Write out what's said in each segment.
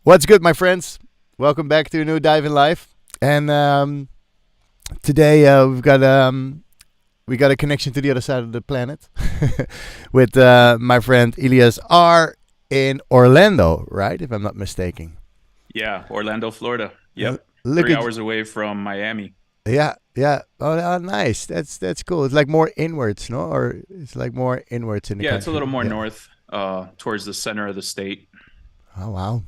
What's good, my friends? Welcome back to a new dive in life. And today we got a connection to the other side of the planet with my friend Elias R in Orlando, right? If I'm not mistaken. Yeah, Orlando, Florida. L- Yep. Look Three at hours away from Miami. yeah. Oh, nice. That's cool. It's like more inwards, no? Or it's like more inwards in the Yeah, it's a country. little more Yeah. north, towards the center of the state. Oh wow,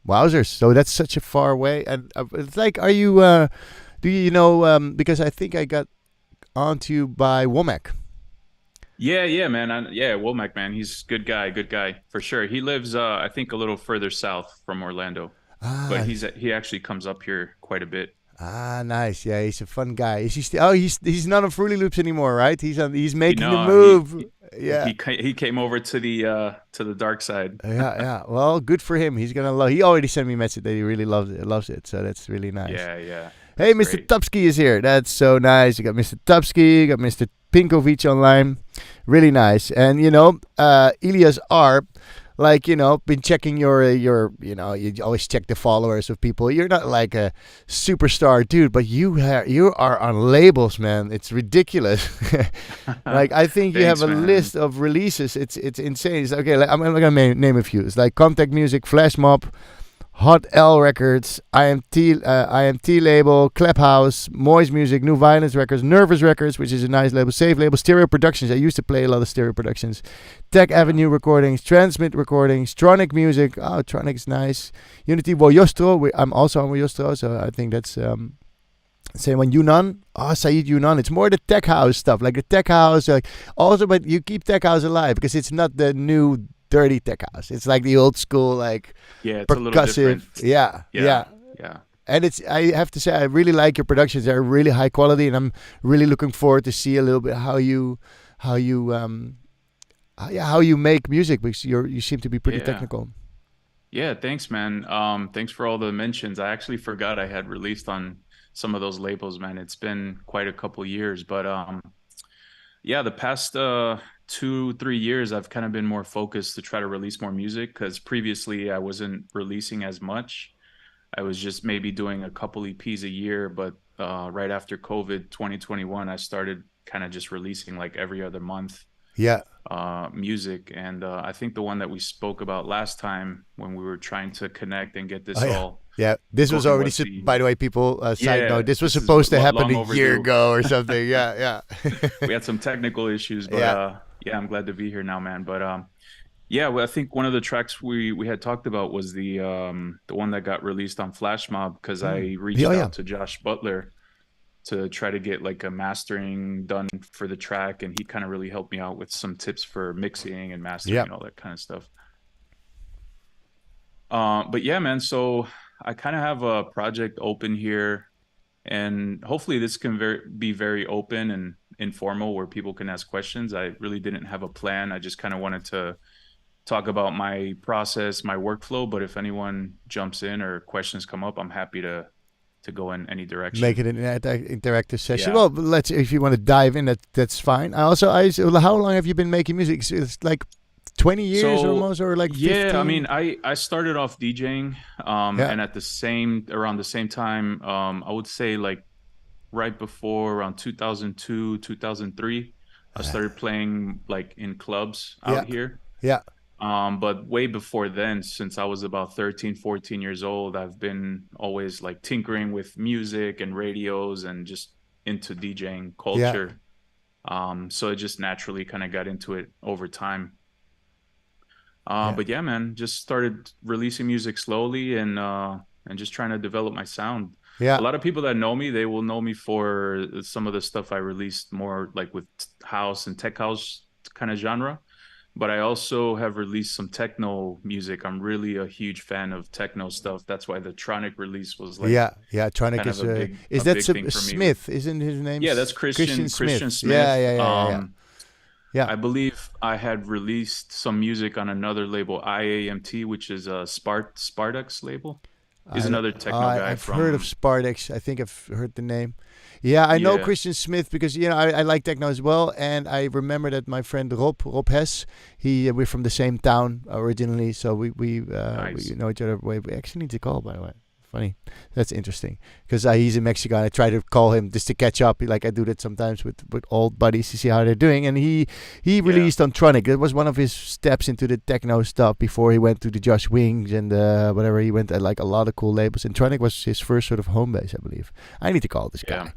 wowzers! So that's such a far way, and it's like, are you? Do you know? Because I think I got onto you by Womack. Yeah, man. Yeah, Womack, man. He's good guy for sure. He lives, I think, a little further south from Orlando, but Ah, he actually comes up here quite a bit. nice. Yeah, he's a fun guy. Is he still? Oh, he's not on Fruity Loops anymore, right? He's You making the know, move. Yeah. he came over to the dark side. Yeah. Well, good for him. He's gonna love. He already sent me a message that he really loves it. So that's really nice. Yeah, Hey, that's Mr. great. Tupsky is here. That's so nice. You got Mr. Tupsky, you got Mr. Pinkovic online. Really nice. And Elias R, like, been checking your you always check the followers of people. You're not like a superstar dude, but you are on labels, man. It's ridiculous. Like, I think you have Thanks, a man. list of releases. It's insane. It's, okay, like, I'm gonna name a few. It's like Contact Music, Flash Mob, Hot L Records, IMT label, Claphouse, Moist Music, New Violence Records, Nervous Records, which is a nice label, Safe label, Stereo Productions. I used to play a lot of Stereo Productions. Tech Yeah. Avenue Recordings, Transmit Recordings, Tronic Music. Oh, Tronic is nice. Unity Voyostro. I'm also on Voyostro, so I think that's same one. Yunnan. Oh, Saeed Yunnan. It's more the tech house stuff, like the tech house. Like, also, but you keep tech house alive because it's not the new dirty tech house. It's like the old school, like Yeah, it's a little percussive. different. Yeah. Yeah, yeah. And it's, I have to say, I really like your productions. They're really high quality, and I'm really looking forward to see a little bit how you how you make music, because you seem to be pretty Yeah. technical. Yeah, thanks, man. Thanks for all the mentions. I actually forgot I had released on some of those labels, man. It's been quite a couple years, but yeah, the past 2, 3 years, I've kind of been more focused to try to release more music because previously I wasn't releasing as much. I was just maybe doing a couple EPs a year, but right after COVID 2021, I started kind of just releasing like every other month Yeah. music. And I think the one that we spoke about last time when we were trying to connect and get Oh this yeah. all Yeah, this was going already. was the, By the way, people. Side yeah, note: this was this is supposed to happen a long year overdue. ago or something. Yeah, yeah, We had some technical issues, but yeah. yeah, I'm glad to be here now, man. But yeah, well, I think one of the tracks we had talked about was the one that got released on Flash Mob because Mm. I Yeah, oh, reached yeah, out to Josh Butler to try to get like a mastering done for the track, and he kind of really helped me out with some tips for mixing and mastering yeah, and all that kind of stuff. But yeah, man, so I kind of have a project open here, and hopefully this can be very open and informal where people can ask questions. I really didn't have a plan. I just kind of wanted to talk about my process, my workflow, but if anyone jumps in or questions come up, I'm happy to go in any make direction. it an interactive session. Yeah. Well, let's, if you want to dive in, that's fine. I how long have you been making music? It's like 20 years So almost, or like yeah, I mean, 15. I started off DJing, Yeah. and at the same around the same time, I would say like right before around 2002, 2003, I started playing like in clubs Yeah. out here. Yeah. But way before then, since I was about 13, 14 years old, I've been always like tinkering with music and radios and just into DJing Yeah. culture. So it just naturally kind of got into it over time. Yeah. But yeah, man, just started releasing music slowly and just trying to develop my sound. Yeah. A lot of people that know me, they will know me for some of the stuff I released more like with house and tech house kind of genre. But I also have released some techno music. I'm really a huge fan of techno stuff. That's why the Tronic release was like Yeah. Tronic kind of is a that big thing for me. With Smith? Isn't his name yeah, that's Christian Christian Smith? Yeah. Smith. Yeah. I believe I had released some music on another label, IAMT, which is a Spartux label. He's another techno guy I've heard of from. Spardex. I think I've heard the name. Yeah, I know Yeah, Christian Smith because I like techno as well, and I remember that my friend Rob Hess, we're from the same town originally, so we nice. know each other. We actually need to call, by the way. Funny, that's interesting because he's in Mexico, and I try to call him just to catch up. Like I do that sometimes with old buddies to see how they're doing, and he Yeah, released on Tronic. It was one of his steps into the techno stuff before he went to the Josh Wings and whatever. He went at like a lot of cool labels, and Tronic was his first sort of home base, I believe. I need to call this yeah. guy.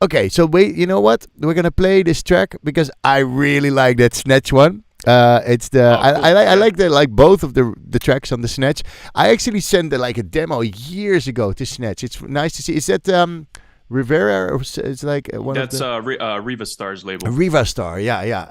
Okay, so wait, you know what? We're gonna play this track because I really like that Snatch one. It's the Oh, cool. I Yeah. like both of the tracks on the Snatch. I actually sent like a demo years ago to Snatch. It's nice to see. Is that Rivera, or it's like one of That's the Riva Star's label. Riva Star? Yeah, Yeah,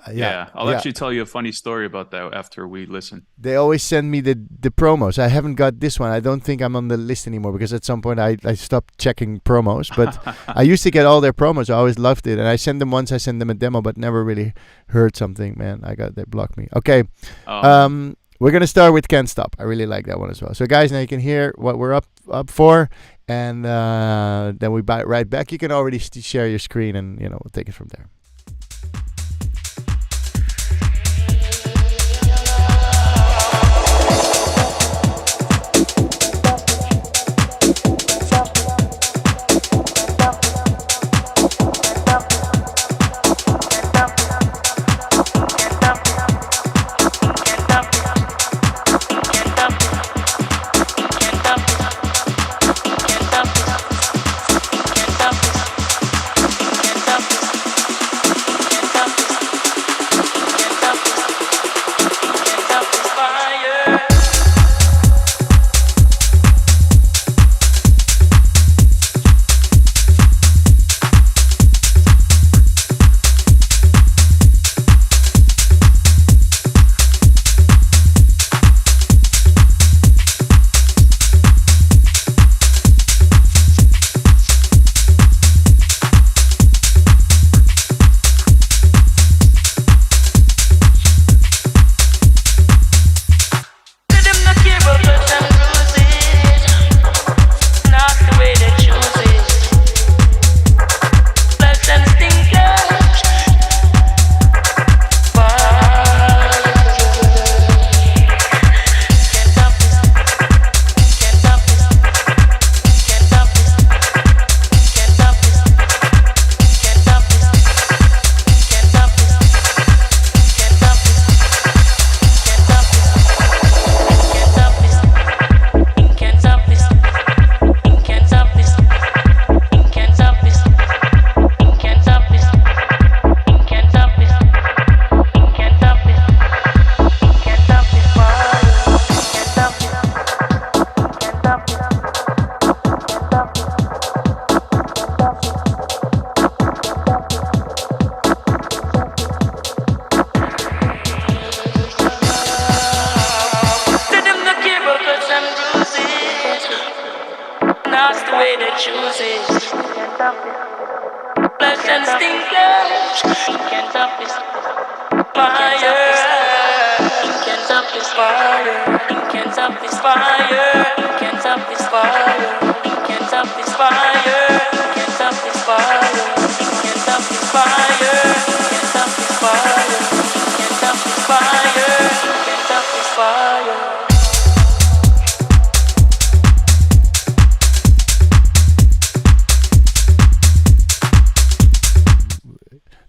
I'll yeah. actually tell you a funny story about that after we listen. They always send me the promos. I haven't got this one. I don't think I'm on the list anymore because at some point I stopped checking promos. But I used to get all their promos. I always loved it, and I sent them once. I sent them a demo, but never really heard something. Man, they blocked me. Okay, Um, we're gonna start with Can't Stop. I really like that one as well. So guys, now you can hear what we're up for, and then we bite right back. You can already share your screen, and we'll take it from there.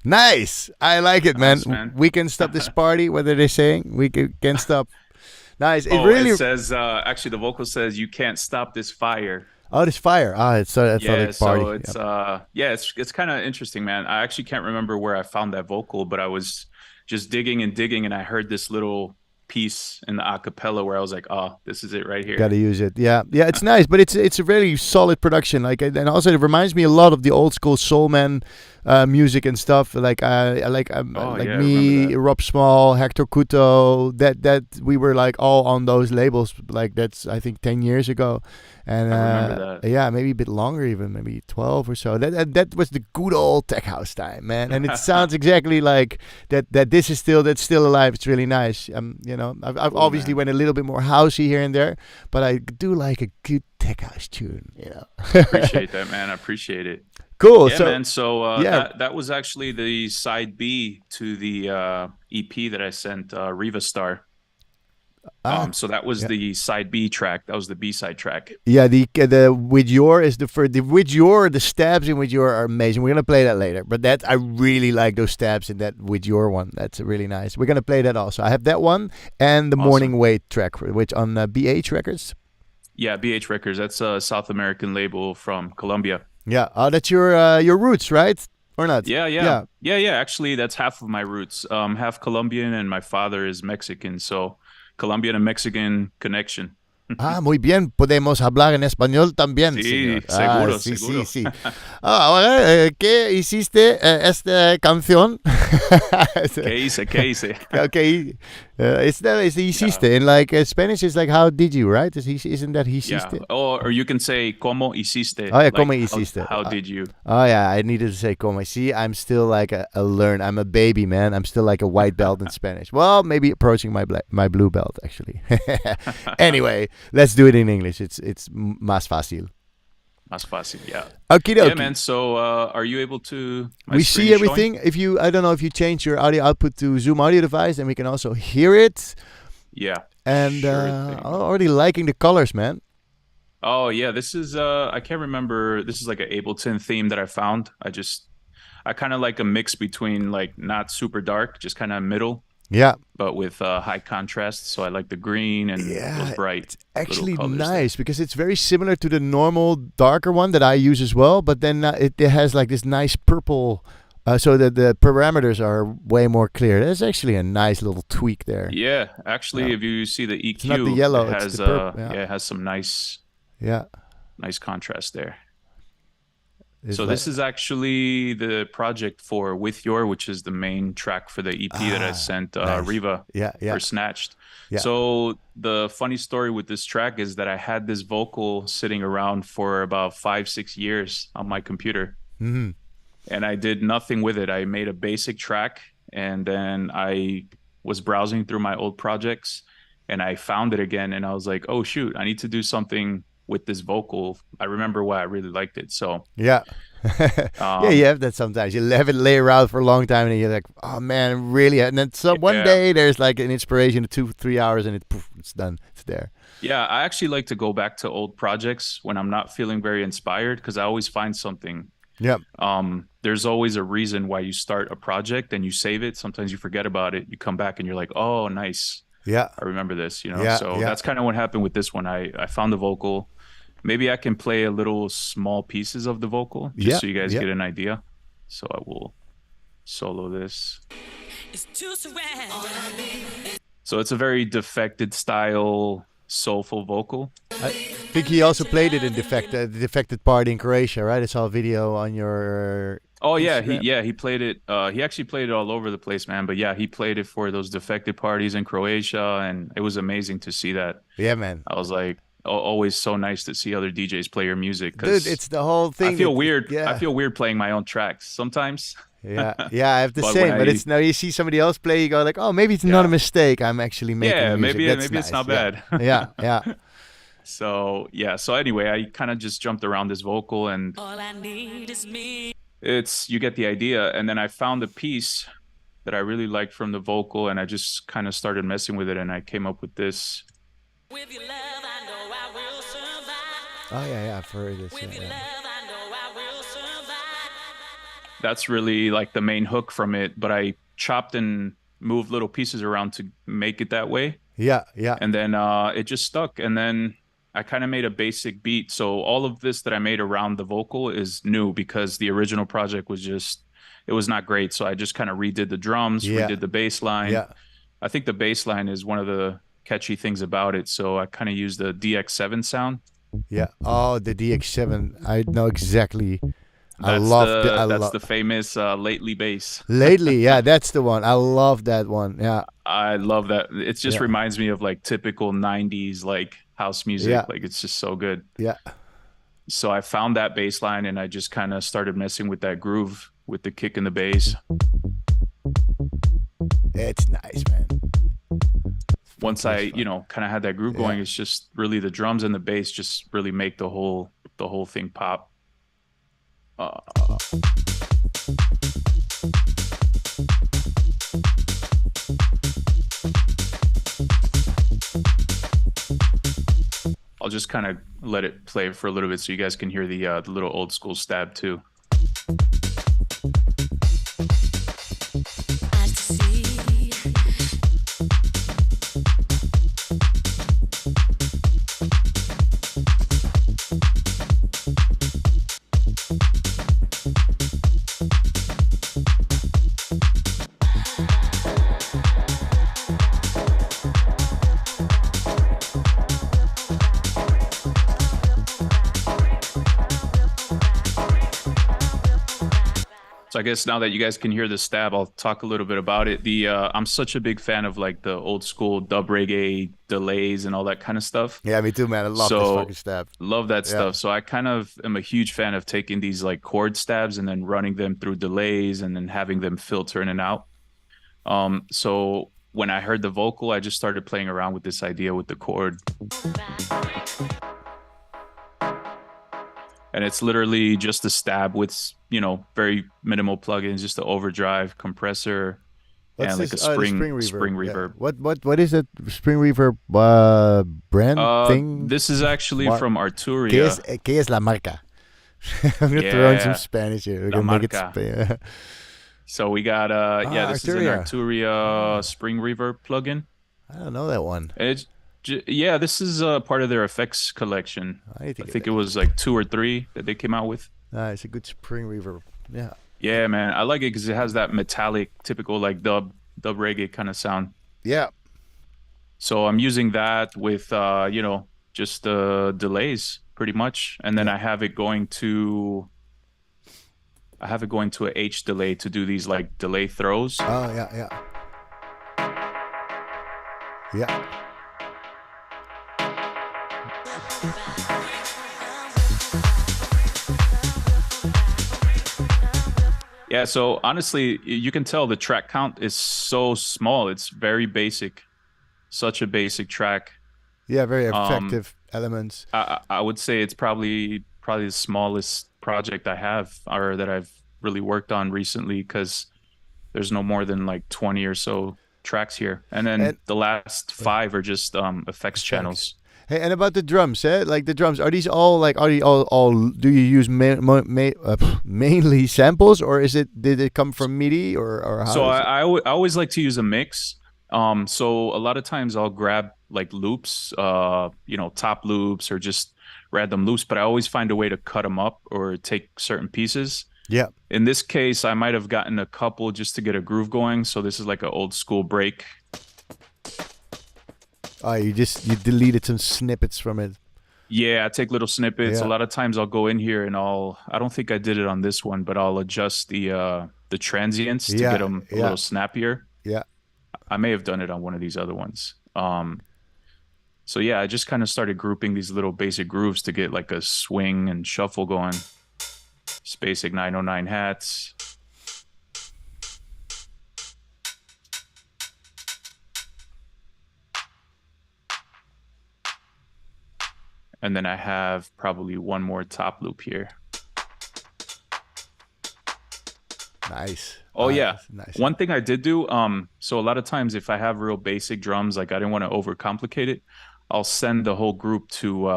Nice. I like it, man. nice, man. We can stop this party. What are they saying? We can stop. Nice. It Oh, really. it says actually the vocal says you can't stop this fire. Oh, this fire. It's I thought Yeah, it party. so it's Yep. yeah, it's kind of interesting, man. I actually can't remember where I found that vocal, but I was just digging and digging, and I heard this little piece in the acapella where I was like, oh, this is it right here. Gotta use it. Yeah, yeah. It's nice, but it's a really solid production. Like, and also it reminds me a lot of the old school soul man music and stuff. Like I like Oh like yeah, I remember me, that. Rob Small, Hector Couto. That we were like all on those labels. Like that's I think 10 years ago, And I remember that. yeah, maybe a bit longer, even maybe 12 or so. That was the good old tech house time, man. And it sounds exactly like that. This is that's still alive. It's really nice. I've Cool, obviously man. went a little bit more housey here and there, but I do like a good tech house tune. Appreciate that, man. I appreciate it. Cool. Yeah, So man. So yeah. that was actually the side B to the EP that I sent, Riva Star. Ah. So that was Yeah. the side B track. That was the B-side track. Yeah, the with your is the first. The stabs in with your are amazing. We're gonna play that later, but that I really like those stabs in that with your one. That's really nice. We're gonna play that also. I have that one and the Awesome. Morning Wait track, which on BH Records. Yeah, BH Records. That's a South American label from Colombia. Yeah. Oh, that's your roots, right? Or not? Yeah, yeah. Yeah. Yeah. Actually, that's half of my roots. Half Colombian and my father is Mexican. So Colombian and Mexican connection. Ah, muy bien. Podemos hablar en español también, Sí, señor. Ah, seguro, sí, sí, seguro. sí. Ah, ahora, ¿qué hiciste esta canción? ¿Qué hice? ¿Qué hice? Okay, it's Yeah. hiciste. In like Spanish, it's like how did you, right? Isn't that Yeah. hiciste? Or you can say ¿Cómo hiciste? Oh yeah, como Like hiciste. how did you? Oh yeah, I needed to say como. See, I'm still like a learn. I'm a baby, man. I'm still like a white belt in Spanish. Well, maybe approaching my blue belt actually. Anyway, let's do it in English. It's más fácil. Más fácil, yeah. Okie Yeah, dokie. man. So, are you able to? My We screen see is showing? everything. I don't know if you change your audio output to Zoom audio device, and we can also hear it. Yeah. And Sure I'm thing. already liking the colors, man. Oh yeah, this is I can't remember. This is like an Ableton theme that I found. I kind of like a mix between like not super dark, just kind of middle, Yeah. but with high contrast. So I like the green and those Yeah, bright it's little actually colors nice because it's very similar to the normal darker one that I use as well. But then it has like this nice purple, so that the parameters are way more clear. That's actually a nice little tweak there. there. Yeah, actually, Yeah. if you see the It's not the EQ, yellow; it it's has the purple. Yeah, yeah, it has some yeah. nice contrast there. It's So like this is actually the project for With Your, which is the main track for the EP that I sent nice. Riva Yeah, yeah, for Snatched. yeah. So the funny story with this track is that I had this vocal sitting around for about 5-6 years on my computer, hmm and I did nothing with it. I made a basic track, and then I was browsing through my old projects, and I found it again, and I was like, oh shoot, I need to do something with this vocal. I remember why I really liked it. So Yeah. Yeah, you have that sometimes. You have it lay around for a long time, and you're like, "Oh man, really?" And then one yeah. day there's like an inspiration, 2-3 hours, and it's done. It's there. Yeah, I actually like to go back to old projects when I'm not feeling very inspired because I always find something. Yep. There's always a reason why you start a project and you save it. Sometimes you forget about it. You come back and you're like, oh, nice. Yeah. I remember this, Yeah. So Yeah. that's kind of what happened with this one. I found the vocal. Maybe I can play a little small pieces of the vocal just Yeah, so you guys yeah. get an idea. So I will solo this. So it's a very defected style, soulful vocal. I think he also played it in the defected party in Croatia, right? I saw a video on your. Oh yeah, Instagram. he played it. He actually played it all over the place, man. But yeah, he played it for those defected parties in Croatia, and it was amazing to see that. Yeah, man. I was like, always so nice to see other DJs play your music Dude, because it's the whole thing. I feel weird. I Yeah. feel weird playing my own tracks sometimes. Yeah, yeah, I have the But same. when But I it's now you see somebody else play, you go like, oh, maybe it's not a yeah mistake. I'm actually making yeah music. maybe That's it's nice. not Yeah, bad. yeah, yeah. So yeah. So anyway, I kind of just jumped around this vocal and All I need is me. it's you get the idea. And then I found a piece that I really liked from the vocal, and I just kind of started messing with it, and I came up with this. With your love, I know I will survive. Oh yeah, yeah. I've heard this. With your Yeah. love, I know I will survive. That's really like the main hook from it, but I chopped and moved little pieces around to make it that way. Yeah, yeah, And then it just stuck. And then I kind of made a basic beat. So all of this that I made around the vocal is new because the original project was just, it was not great. So I just kind of redid the drums, Yeah. redid the bass line. yeah. I think the bass line is one of the catchy things about it. So I kind of used the DX7 sound. Yeah. Oh, the DX7. I know exactly. I That's love the the. I that's love the famous lately bass. lately. Yeah, that's the one. I love that one. Yeah. I love that. It just Yeah. reminds me of like typical 90s like house music. Yeah, Like it's just so good. yeah. So I found that bass line and I just kind of started messing with that groove with the kick and the bass. It's nice, man. Once I, Fantastic. kind of had that groove going, Yeah. it's just really the drums and the bass just really make the whole thing pop. Uh, I'll just kind of let it play for a little bit so you guys can hear the little old school stab too. I see. So I guess now that you guys can hear the stab, I'll talk a little bit about it. I'm such a big fan of like the old school dub reggae delays and all that kind of stuff. Yeah, me too, man. I love this fucking stab. Love that Yeah. stuff. So I kind of am a huge fan of taking these like chord stabs and then running them through delays and then having them filter in and out. So when I heard the vocal, I just started playing around with this idea with the chord. And it's literally just a stab with, very minimal plugins, just the overdrive, compressor, What's and like a this? Oh, the spring Yeah. reverb. What is it? Spring reverb brand thing? This is actually Mar- from ¿Qué es, Arturia. qué es la marca? I'm gonna throw in some Yeah, Spanish here. We're La gonna make it Marca. So we got this is an Arturia. Arturia spring reverb plugin. I don't know that one. And this is part of their effects collection. I need to I get think that. it was like 2 or 3 that they came out with. It's a good spring reverb. Yeah. Yeah, man, I like it because it has that metallic, typical like dub reggae kind of sound. Yeah. So I'm using that with just delays pretty much, and then Yeah. I have it going to a H delay to do these like delay throws. Oh yeah. Yeah. Yeah, so honestly, you can tell the track count is so small. It's very basic, such a basic track. Yeah. Very Um, effective elements. I would say it's probably the smallest project I have or that I've really worked on recently because there's no more than like 20 or so tracks here, and then And the last 5 are just effects effects. channels. Hey, and about the drums, like the drums, are these all like are they all do you use mainly samples or did it come from MIDI or how So is it? I always like to use a mix. So a lot of times I'll grab like loops, top loops or just random loops, but I always find a way to cut them up or take certain pieces. Yeah. In this case, I might have gotten a couple just to get a groove going. So this is like an old school break. Oh, you deleted some snippets from it. Yeah, I take little snippets. A Yeah. lot of times I'll go in here and I don't think I did it on this one, but I'll adjust the transients to get them a Yeah. little snappier. Yeah. I may have done it on one of these other ones. So yeah, I just kind of started grouping these little basic grooves to get like a swing and shuffle going. Just basic 909 hats. And then I have probably one more top loop here. Nice. Oh yeah. Nice. One thing I did do, so a lot of times if I have real basic drums, like I didn't want to overcomplicate it, I'll send the whole group to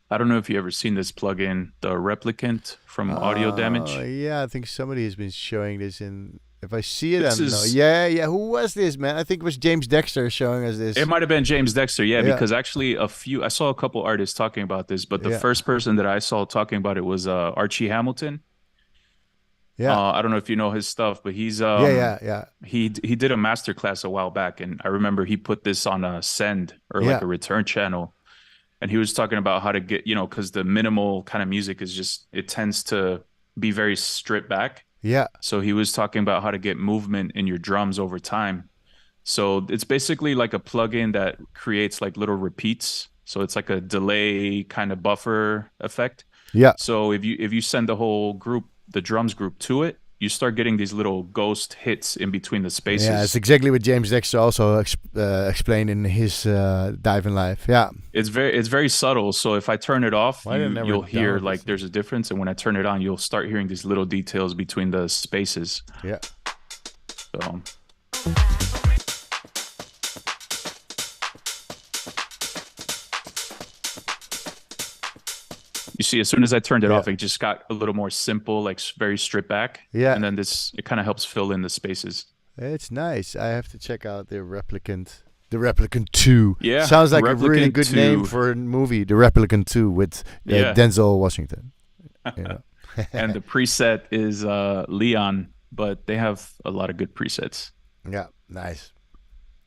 I don't know if you ever seen this plugin, the Replicant from Audio Damage. Yeah, I think somebody has been showing this in. If I see it, I This don't know. is- Yeah. Who was this, man? I think it was James Dexter showing us this. It might have been James Dexter, yeah, Yeah. because actually I saw a couple artists talking about this, but the Yeah. first person that I saw talking about it was Archie Hamilton. Yeah. I don't know if you know his stuff, but he's Yeah. he did a masterclass a while back, and I remember he put this on a send or like Yeah. a return channel, and he was talking about how to get, because the minimal kind of music is just, it tends to be very stripped back. Yeah. So he was talking about how to get movement in your drums over time. So it's basically like a plugin that creates like little repeats. So it's like a delay kind of buffer effect. Yeah. So if you send the whole group, the drums group to it, you start getting these little ghost hits in between the Yeah, it's spaces. exactly what James Dexter also explained in his Dive in Life. Yeah. It's very subtle. So if I turn it off, Why did I never you'll hear download this like thing? there's a difference, and when I turn it on, you'll start hearing these little details between the spaces. Yeah. So you see, as soon as I turned it Yeah. off, it just got a little more simple, like very stripped back. Yeah. And then this, it kind of helps fill in the spaces. It's nice. I have to check out the Replicant. The Replicant 2. Yeah, Sounds like a really Replicant good name 2. for a movie. The Replicant 2 with Yeah. Denzel Washington. You know. And the preset is Leon, but they have a lot of good presets. Yeah, nice.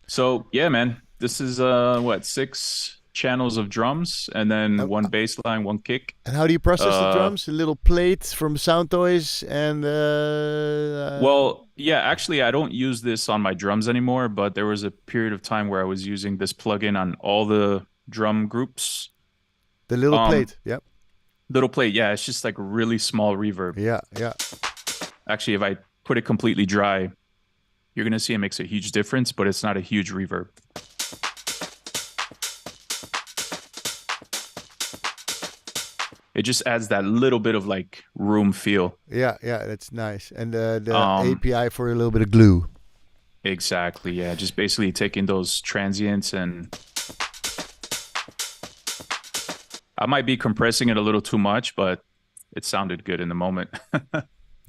So yeah, man, this is what, 6 channels of drums, and then one bass line, one kick. And how do you process the Uh, drums? A little plate from Sound Toys and Well, yeah, actually, I don't use this on my drums anymore, but there was a period of time where I was using this plugin on all the drum groups. the little um, plate. Yeah, Little plate, yeah, it's just like really small reverb. yeah, yeah. Actually, if I put it completely dry, you're gonna see it makes a huge difference, but it's not a huge reverb. It just adds that little bit of like room feel. Yeah, yeah, that's nice. And the Um, API for a little bit of glue. Exactly, yeah. Just basically taking those transients, and I might be compressing it a little too much, but it sounded good in the moment.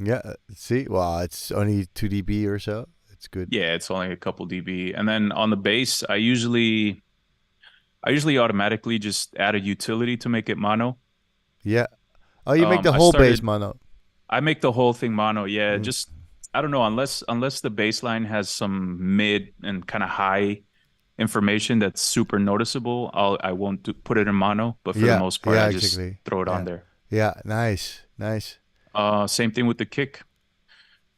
Yeah, see? Well, it's only 2 dB or so. It's good. Yeah, it's only a couple dB. And then on the bass, I usually automatically just add a utility to make it mono. Yeah. Oh, you make the I whole bass started mono. I make the whole thing mono. Yeah, Mm. just I don't know, unless the bass line has some mid and kind of high information that's super noticeable, I won't put it in mono, but for the Yeah, most part yeah, I just exactly. throw it Yeah. on there. Yeah, nice, nice. Same thing with the kick.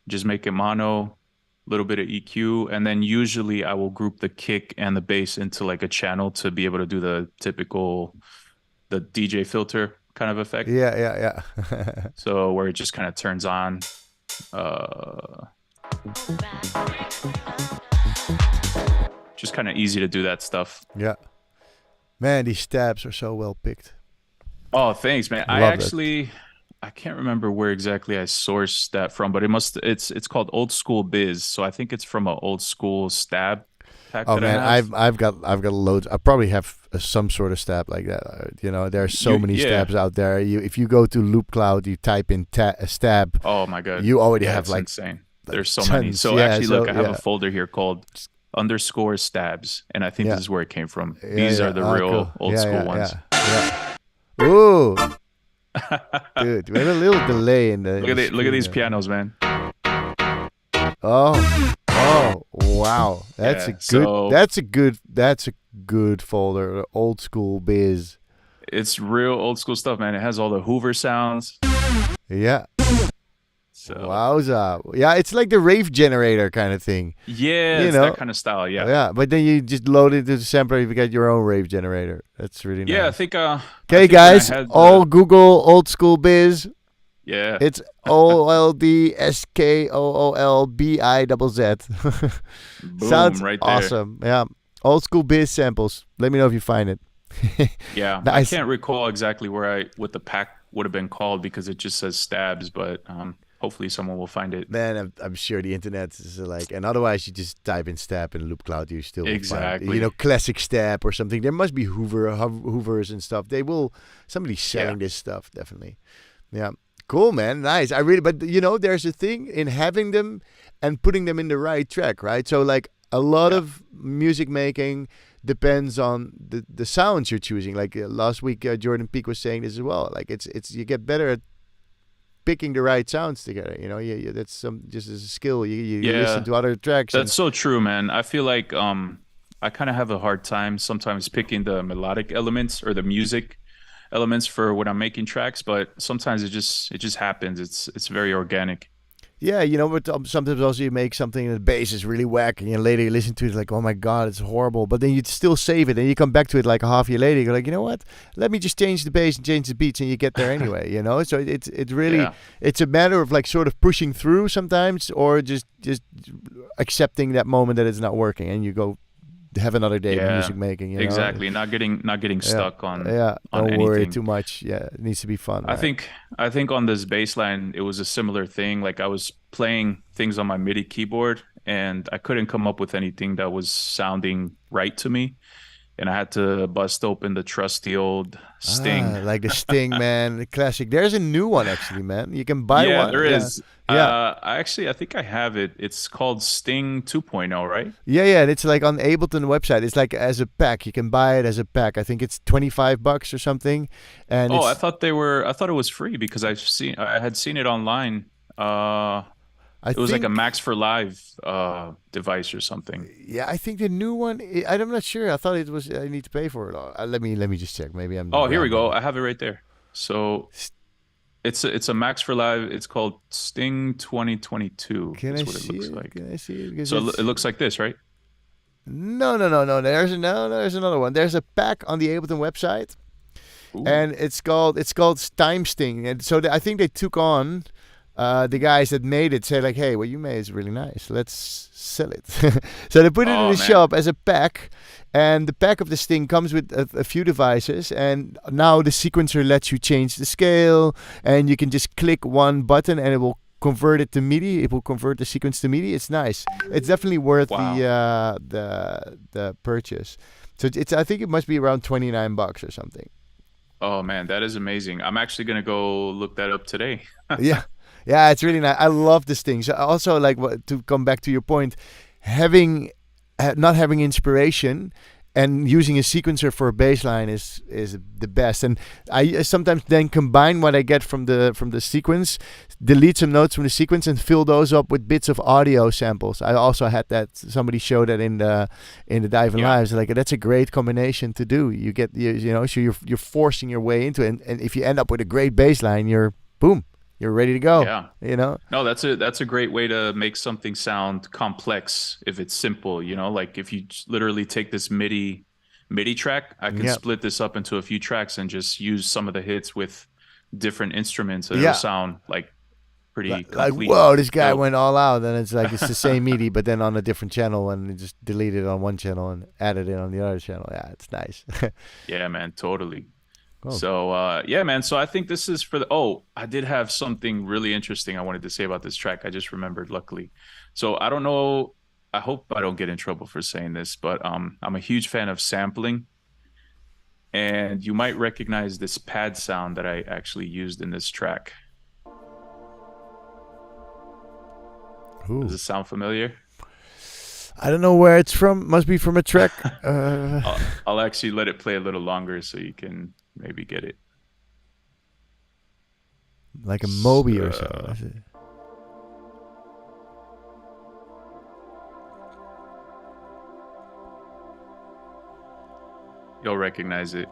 Just make it mono, little bit of EQ, and then usually I will group the kick and the bass into like a channel to be able to do the DJ filter kind of effect. Yeah, yeah, yeah. So where it just kind of turns on. Just kind of easy to do that stuff. Yeah. Man, these stabs are so well picked. Oh, thanks, man. Love it. I can't remember where exactly I sourced that from, but it's called Old School Biz. So I think it's from an old school stab pack Oh that man, I have. I've got loads. I probably have some sort of stab like that. You know, there are so many Yeah. stabs out there. If you go to Loop Cloud, you type in stab, Oh my God. you already Yeah, have it's like insane. There's so many. tons. So Yeah, actually, look, so, I have yeah. a folder here called underscore stabs, and I think Yeah. this is where it came from. Yeah, These yeah. are the Oh, real cool. old Yeah, school yeah, ones. Yeah. Yeah. Ooh, dude, we had a little delay in the. Look at the look at these screen pianos, man. there. Oh, wow. That's Yeah, a good. so- That's a good folder. Old school biz. It's real old school stuff, man. It has all the Hoover sounds. Yeah. So Wowza. Yeah, it's like the rave generator kind of thing. yeah, You it's know. that kind of style. Yeah. Yeah, but then you just load it into the sampler. You get your own rave generator. That's really nice. Yeah, I think. I Okay, think when I guys, had the- all Google old school biz. Yeah. It's OLDSKOOLBIZZ. Boom, Sounds right there. awesome. Yeah, old school biz samples. Let me know if you find it. Yeah. Nice. I can't recall exactly what the pack would have been called because it just says stabs, but hopefully someone will find it. Man, I'm sure the internet is like, and otherwise you just type in stab in Loop Cloud, you still will find, Exactly. you know, classic stab or something. There must be Hoovers and stuff. Somebody's selling this stuff, definitely. Yeah. Cool, man. Nice. But you know, there's a thing in having them and putting them in the right track, right? So like a lot of music making depends on the sounds you're choosing. Like last week, Jordan Peak was saying this as well. Like it's you get better at picking the right sounds together. You know, that's just as a skill. You Yeah. listen to other tracks. That's so true, man. I feel like I kind of have a hard time sometimes picking the melodic elements or the music elements for when I'm making tracks, but sometimes it just happens. It's very organic. Yeah, but sometimes also you make something and the bass is really whack, and later you listen to it like, oh my god, it's horrible. But then you still save it, and you come back to it like a half year later. You're like, you know what? Let me just change the bass and change the beats, and you get there anyway. So it's really Yeah. it's a matter of like sort of pushing through sometimes, or just accepting that moment that it's not working, and you go have another day of Yeah, music making. exactly. Not getting stuck on Don't anything. worry too much. Yeah, it needs to be fun. I Right? think on this bass line it was a similar thing. Like I was playing things on my MIDI keyboard and I couldn't come up with anything that was sounding right to me. And I had to bust open the trusty old Sting. Like the Sting, man, the classic. There's a new one actually, man. You can buy Yeah, one. there is. Yeah. I think I have it. It's called Sting 2.0, right? Yeah, and it's like on Ableton website. It's like as a pack. You can buy it as a pack. I think it's $25 or something. And Oh, it's, I thought it was free because I had seen it online. It was like a Max for Live device or something. Yeah, I think the new one. I'm not sure. I thought it was. I need to pay for it. Let me just check. Maybe I'm. Oh, here we go. I have it right there. So it's a Max for Live. It's called Sting 2022. Can That's I what see it looks it? like. Can I see it? Because So it looks like this, right? No. There's another one. There's a pack on the Ableton website, Ooh. and it's called Time Sting. And so I think they took on the guys that made it. Say like, hey, what you made is really nice. Let's sell it. So they put it in the Man. shop as a pack. And the pack of this thing comes with a few devices, and now the sequencer lets you change the scale, and you can just click one button, and it will convert it to MIDI. It will convert the sequence to MIDI. It's nice. It's definitely worth Wow. the purchase. So I think it must be around $29 or something. Oh man, that is amazing. I'm actually gonna go look that up today. Yeah, it's really nice. I love this thing. So also like to come back to your point, not having inspiration and using a sequencer for a bass line is the best. And I sometimes then combine what I get from the sequence, delete some notes from the sequence, and fill those up with bits of audio samples. I also had that somebody showed that in the Dive and Lives. Like that's a great combination to do. You get so you're forcing your way into it, and if you end up with a great bass line, you're ready to go. Yeah. No, that's a great way to make something sound complex if it's simple, like if you literally take this MIDI track, I can split this up into a few tracks and just use some of the hits with different instruments and it'll sound like pretty complete. Like, whoa, this guy went all out, and it's like it's the same MIDI but then on a different channel, and you just delete it on one channel and add it in on the other channel. Yeah, it's nice. Yeah, man, totally. Cool. So, yeah, man. So I think this is I did have something really interesting I wanted to say about this track. I just remembered, luckily. So I don't know. I hope I don't get in trouble for saying this, but I'm a huge fan of sampling. And you might recognize this pad sound that I actually used in this track. Ooh. Does it sound familiar? I don't know where it's from. Must be from a track. I'll actually let it play a little longer so you can maybe get it. Like a Moby or something. You'll recognize it.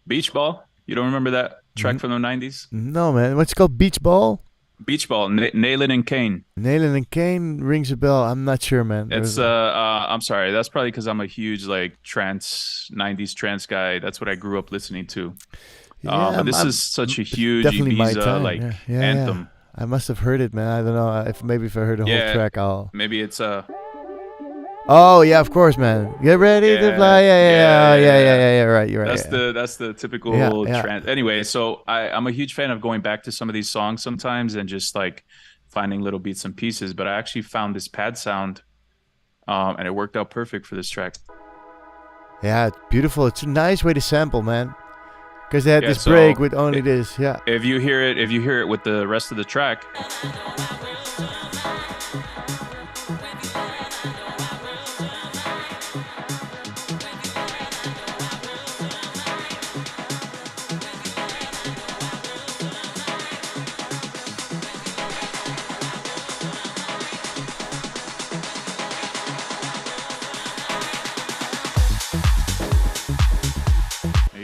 Beach Ball? You don't remember that track from the 90s? No, man. What's it called? Beach Ball? Beach Ball, Nailin' and Kane. Nailin' and Kane rings a bell. I'm not sure, man. It's I'm sorry. That's probably because I'm a huge like 90s trance guy. That's what I grew up listening to. But this is such a huge Ibiza anthem. Yeah. I must have heard it, man. I don't know if I heard the whole track. Maybe it's Oh yeah, of course, man. Get ready to fly. Yeah. Right, you're right. That's the typical trance. Anyway, so I'm a huge fan of going back to some of these songs sometimes and just like finding little bits and pieces. But I actually found this pad sound, and it worked out perfect for this track. Yeah, it's beautiful. It's a nice way to sample, man. Because they had this break with only this. Yeah. If you hear it with the rest of the track.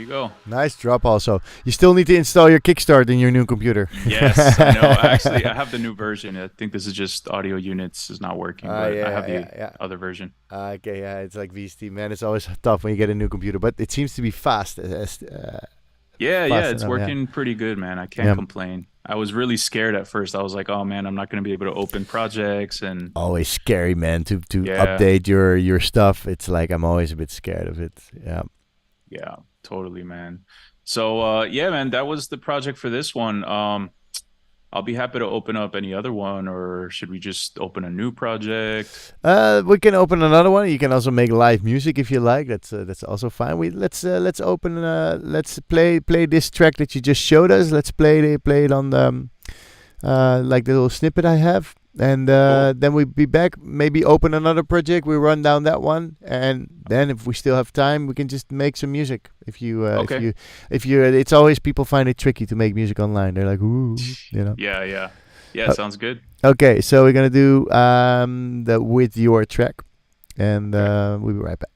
go. Nice drop. Also, you still need to install your Kickstart in your new computer. Yes, I know. Actually, I have the new version. I think this is just audio units is not working, but I have the other version. Okay, yeah, it's like VST, man. It's always tough when you get a new computer, but it seems to be fast. Yeah, it's enough, working pretty good, man. I can't complain. I was really scared at first. I was like, oh man, I'm not going to be able to open projects and always scary, man, to update your stuff. It's like I'm always a bit scared of it. Yeah, totally, man. So yeah, man, that was the project for this one. I'll be happy to open up any other one, or should we just open a new project? We can open another one. You can also make live music if you like. That's also fine. Let's open. Let's play this track that you just showed us. Let's play it on the like the little snippet I have, and Cool. then we'll be back. Maybe open another project. We run down that one, and then if we still have time, we can just make some music. Okay. If you, it's always people find it tricky to make music online. They're like, ooh, you know. Yeah. Sounds good. Okay, so we're gonna do the With Your track, and we'll be right back.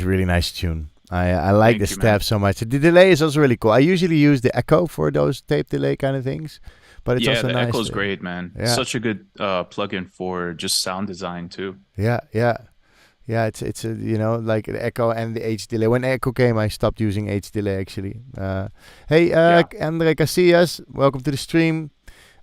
Really nice tune. I like Thank the you, stab man. so much. The delay is also really cool. I usually use the echo for those tape delay kind of things, but it's Yeah, also the nice. Echo's great, man. Yeah. Such a good plugin for just sound design too. Yeah. It's a, like the echo and the H delay. When echo came, I stopped using H delay actually. Hey, Yeah. Andre Casillas, welcome to the stream.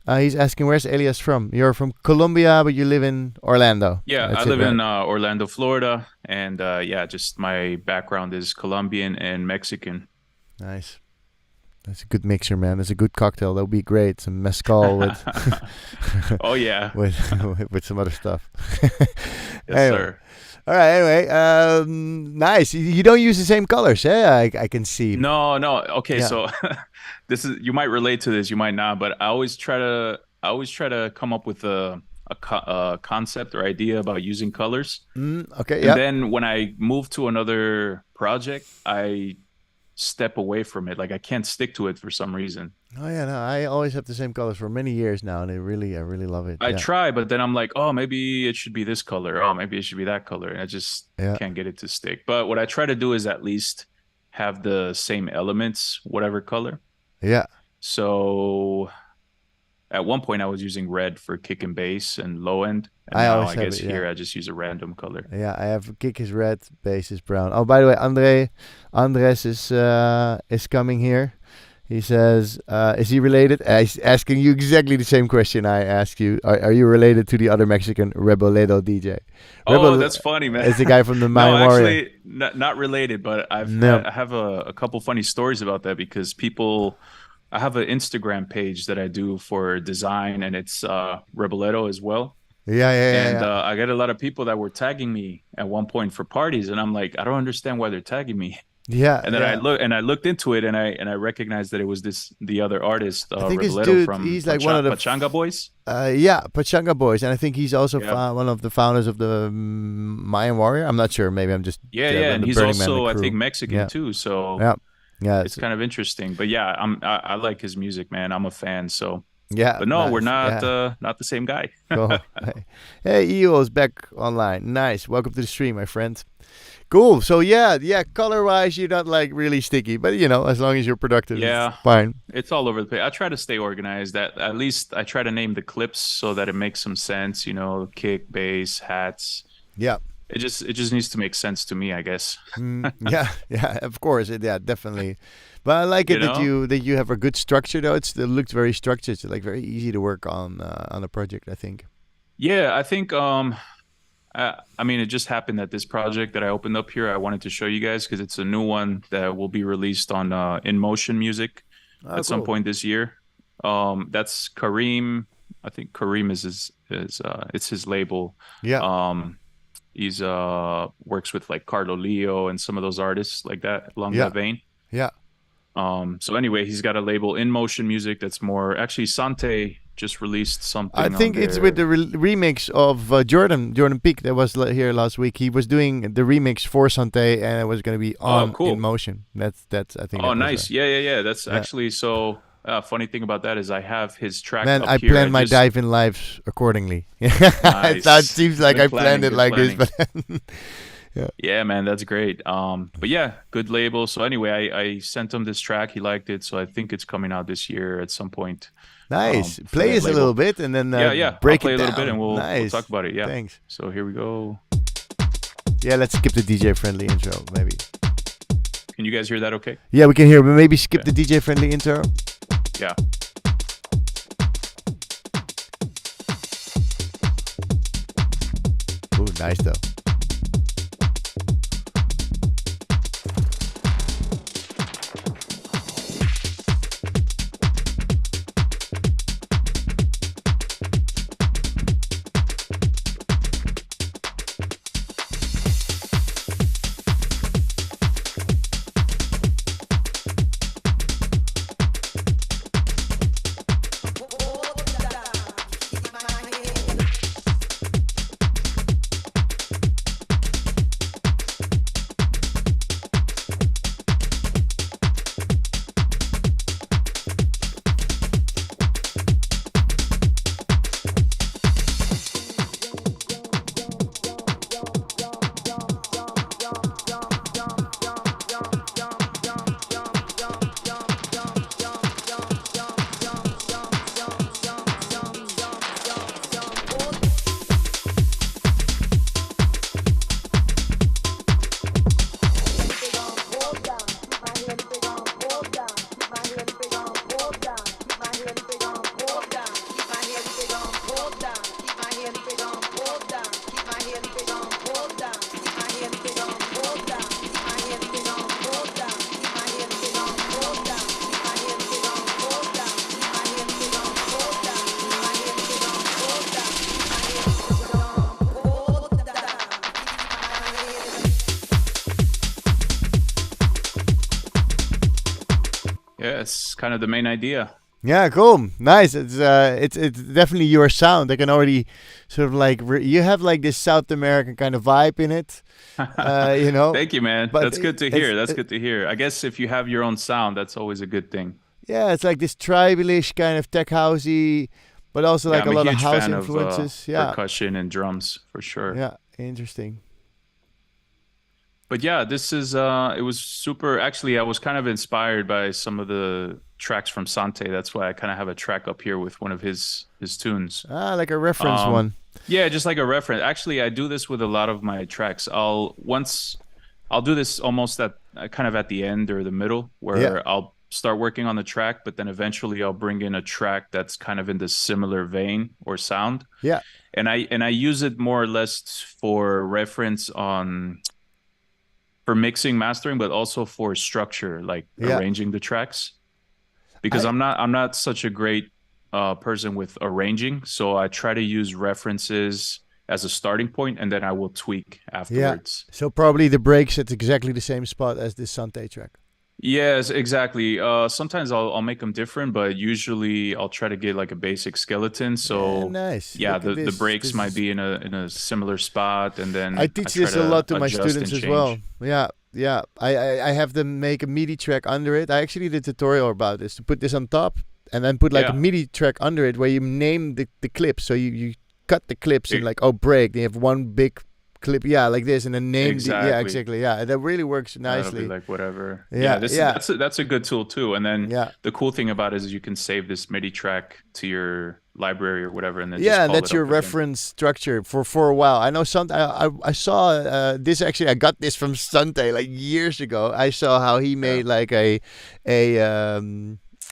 He's asking, where's Elias from? You're from Colombia, but you live in Orlando. Yeah, That's I it, live right? in Orlando, Florida, and yeah, just my background is Colombian and Mexican. Nice. That's a good mixer, man. That's a good cocktail. That would be great. Some mezcal with Oh yeah. with with some other stuff. Yes, Anyway. sir. All right. Anyway, nice. You don't use the same colors, eh? I can see. No, no. Okay, Yeah. so this is, you might relate to this, you might not, but I always try to come up with a concept or idea about using colors. Okay. And Yeah. then when I move to another project, I step away from it. Like I can't stick to it for some reason. Oh yeah. No, I always have the same colors for many years now, and I really love it. I Yeah. try, but then I'm like, oh, maybe it should be this color. Oh, maybe it should be that color. And I just Yeah. can't get it to stick. But what I try to do is at least have the same elements, whatever color. Yeah. So at one point I was using red for kick and bass and low end. And I now always I have guess it, yeah. here I just use a random color. Yeah, I have kick is red, bass is brown. Oh, by the way, Andres is coming here. He says, is he related? He's asking you exactly the same question I asked you. Are you related to the other Mexican Reboledo DJ? Oh, that's funny, man. It's the guy from the No, Mayan Warrior. actually, not related, but No. I have a couple funny stories about that because I have an Instagram page that I do for design, and it's Reboledo as well. Yeah. And I get a lot of people that were tagging me at one point for parties, and I'm like, I don't understand why they're tagging me. Yeah. And then yeah. I looked into it, and I recognized that it was the other artist, I think this Reboledo dude, from he's like one of the Pachanga Boys. Yeah, Pachanga Boys, and I think he's also Yeah. one of the founders of the Mayan Warrior. I'm not sure. Maybe I'm just Yeah, on and the he's Burning Man also, I crew. think, Mexican Yeah. too. So Yeah. it's kind of interesting. But yeah, I like his music, man. I'm a fan. So, Yeah. but no, we're nice. not Yeah. not the same guy. Cool. Hey, EO's back online. Nice. Welcome to the stream, my friend. Cool. So yeah. Color-wise, you're not like really sticky, but as long as you're productive, Yeah. it's fine. It's all over the place. I try to stay organized. At least I try to name the clips so that it makes some sense. Kick, bass, hats. Yeah. It just needs to make sense to me, I guess. Yeah. Of course. Yeah, definitely. But I like it that you have a good structure though. It looks very structured. It's like very easy to work on a project, I think. Yeah, I think I mean, it just happened that this project that I opened up here, I wanted to show you guys because it's a new one that will be released on In Motion Music at some point this year. That's Kareem. I think Kareem is it's his label. Yeah. He's works with like Carlo Leo and some of those artists like that along that vein. Yeah. So anyway, he's got a label, In Motion Music, that's more actually Sante just released something. I think it's with the remix of Jordan Peak that was here last week. He was doing the remix for Sante, and it was going to be on In Motion. That's I think. Oh, nice. Yeah. That's actually so. Funny thing about that is I have his track. Man, up I here. plan my dive in lives accordingly. Nice. It seems like Good I planned planning, it good like planning. this, but Yeah, man, that's great. But yeah, good label. So anyway, I sent him this track. He liked it, so I think it's coming out this year at some point. nice. For Play that us a label. little bit, and then Yeah. break I'll play it a little down. bit, and we'll Nice. talk about it. Yeah. Thanks. So here we go. Yeah, let's skip the DJ friendly intro, maybe. Can you guys hear that? Okay. Yeah, we can hear, but maybe skip the DJ friendly intro. Yeah. Ooh, nice though. that's kind of the main idea. Yeah, cool, nice. It's definitely your sound. I can already sort of like you have like this South American kind of vibe in it, you know. Thank you, man. But That's good to hear. That's good to hear. I guess if you have your own sound, that's always a good thing. yeah, it's like this tribalish kind of tech housey, but also Yeah, like a I'm a lot of huge house fan of influences. Yeah, percussion and drums for sure. yeah, interesting. But yeah, this is it was super. Actually, I was kind of inspired by some of the tracks from Sante. That's why I kind of have a track up here with one of his tunes. Ah, like a reference Um, one. yeah, just like a reference. Actually, I do this with a lot of my tracks. I'll do this almost at kind of at the end or the middle, Yeah, where I'll start working on the track, but then eventually I'll bring in a track that's kind of in the similar vein or sound, yeah, and I use it more or less for reference on for mixing, mastering, but also for structure, like yeah. arranging the tracks. Because I I'm not such a great person with arranging, so I try to use references as a starting point, and then I will tweak yeah. afterwards. So probably the breaks at exactly the same spot as this Sante track. Yes, exactly. Sometimes I'll make them different, but usually I'll try to get like a basic skeleton. Yeah, So nice. yeah, Look at the this. breaks This might is be in a similar spot, and I then I teach try this a to lot to my adjust and students as well. change. Yeah, yeah. I have them make a MIDI track under it. I actually did a tutorial about this to put this on top and then put like a Yeah, MIDI track under it where you name the clips. So you cut the clips in e- like break. Then you have one big clip, yeah, like this, and then name the yeah exactly. exactly yeah. That really works And that'll be nicely. like whatever. Yeah, Yeah, this is yeah, that's a good tool too. And then yeah. the cool thing about it is you can save this MIDI track to your library or whatever, and then just Yeah, and call that's it your up again. reference structure for a while. I know some. I saw this actually. I got this from Sante like years ago. I saw how he Yeah, made like a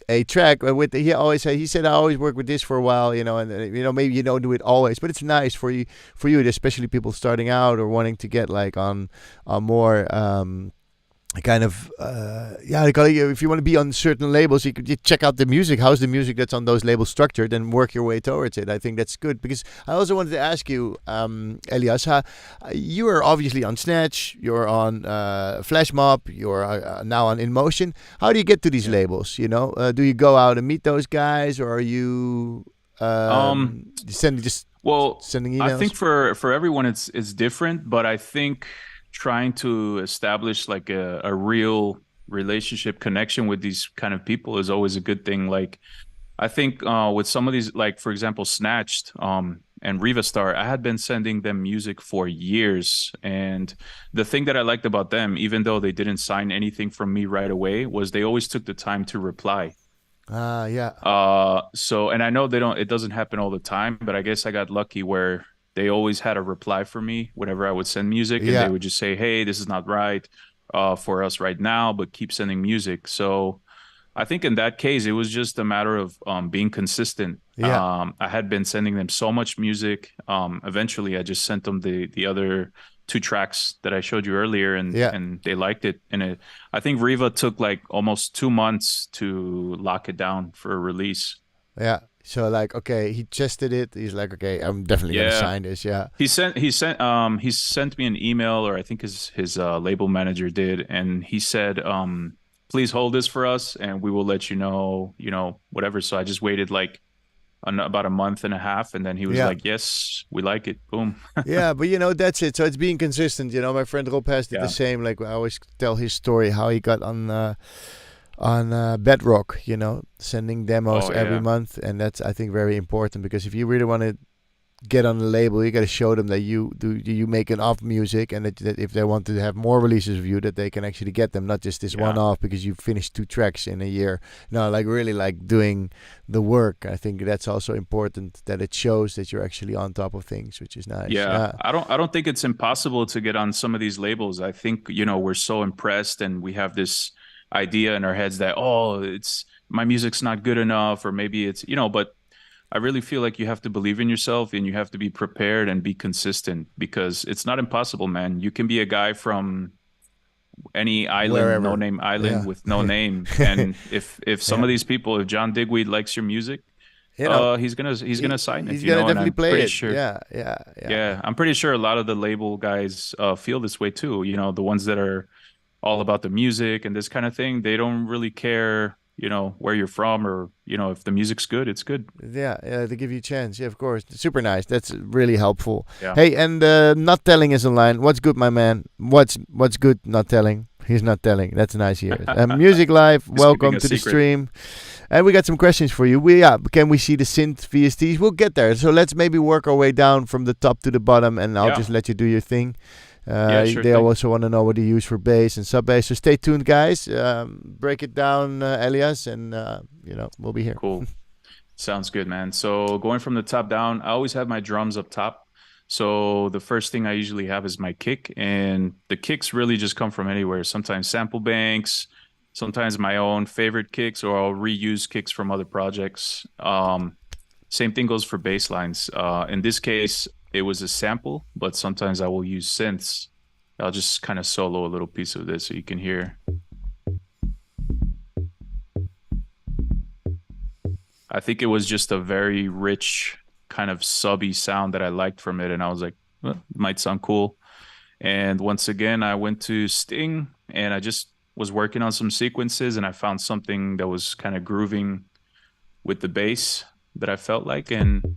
a track with. He said I always work with this for a while, you know, and you know maybe you don't do it always, but it's nice for you, especially people starting out or wanting to get like on more. Kind of yeah, if you want to be on certain labels, you check out the music. How's the music that's on those labels structured, and work your way towards it. I think that's good, because I also wanted to ask you, Elias, you are obviously on Snatch, you're on Flash Mob, you're now on In Motion. How do you get to these yeah. labels? You know, do you go out and meet those guys, or are you Um, just well, sending I emails? think for everyone it's different, but I think trying to establish like a real relationship connection with these kind of people is always a good thing. Like I think with some of these, like for example, Snatched and Riva Star, I had been sending them music for years, and the thing that I liked about them, even though they didn't sign anything from me right away, was they always took the time to reply. Ah, yeah, So, and I know it doesn't happen all the time, but I guess I got lucky where they always had a reply for me whenever I would send music, and they yeah, would just say, "Hey, this is not right for us right now, but keep sending music." So I think in that case, it was just a matter of being consistent. yeah, I had been sending them so much music. Eventually, I just sent them the other two tracks that I showed you earlier, yeah. and they liked it. And I think Riva took like almost 2 months to lock it down for a release. Yeah. So like, okay, he tested it. He's like, okay, I'm definitely gonna Yeah, sign this. Yeah. he sent me an email, or I think his label manager did, and he said, please hold this for us, and we will let you know, whatever. So I just waited like about a month and a half, and then he was Yeah. like, yes, we like it. Boom. Yeah, but you know, that's it. So it's being consistent. You know, my friend Rob has did the Yeah. same. Like I always tell his story how he got on Bedrock. You know, sending demos Oh every yeah, month, and that's I think very important, because if you really want to get on the label, you got to show them that you make enough music, and that if they want to have more releases of you, that they can actually get them, not just this one yeah, off because you finished 2 tracks in a year. No, like really like doing the work. I think that's also important, that it shows that you're actually on top of things, which is nice. yeah. Yeah, I don't think it's impossible to get on some of these labels. I think, you know, we're so impressed, and we have this idea in our heads that, oh, it's my music's not good enough, or maybe it's, you know, but I really feel like you have to believe in yourself, and you have to be prepared and be consistent, because it's not impossible, man. You can be a guy from any island, no wherever. name island Yeah, with no name. And if some yeah. of these people, if John Digweed likes your music, You know, he's gonna sign it, he's you gonna know, and definitely I'm play pretty it. sure. Yeah, yeah, yeah, Yeah, I'm pretty sure a lot of the label guys feel this way too. You know, the ones that are all about the music and this kind of thing, they don't really care where you're from, or if the music's good, it's good. Yeah, to give you a chance. Yeah, of course. Super nice. That's really helpful. Yeah. Hey, and not telling is online. What's good, my man? What's good? Not telling. He's not telling. That's nice here. Music Live. Just keeping Welcome a to the secret. stream. And we got some questions for you. Can we see the synth VSTs? We'll get there. So let's maybe work our way down from the top to the bottom, and I'll Yeah. just let you do your thing. Yeah, sure They thing. also want to know what you use for bass and sub bass. So stay tuned, guys. Break it down, Elias, and we'll be here. Cool. Sounds good, man. So going from the top down, I always have my drums up top. So the first thing I usually have is my kick, and the kicks really just come from anywhere. Sometimes sample banks, sometimes my own favorite kicks, or I'll reuse kicks from other projects. Same thing goes for bass lines. In this case, it was a sample, but sometimes I will use synths. I'll just kind of solo a little piece of this so you can hear. I think it was just a very rich kind of subby sound that I liked from it, and I was like, well, it might sound cool. And once again, I went to Sting, and I just was working on some sequences, and I found something that was kind of grooving with the bass that I felt like, and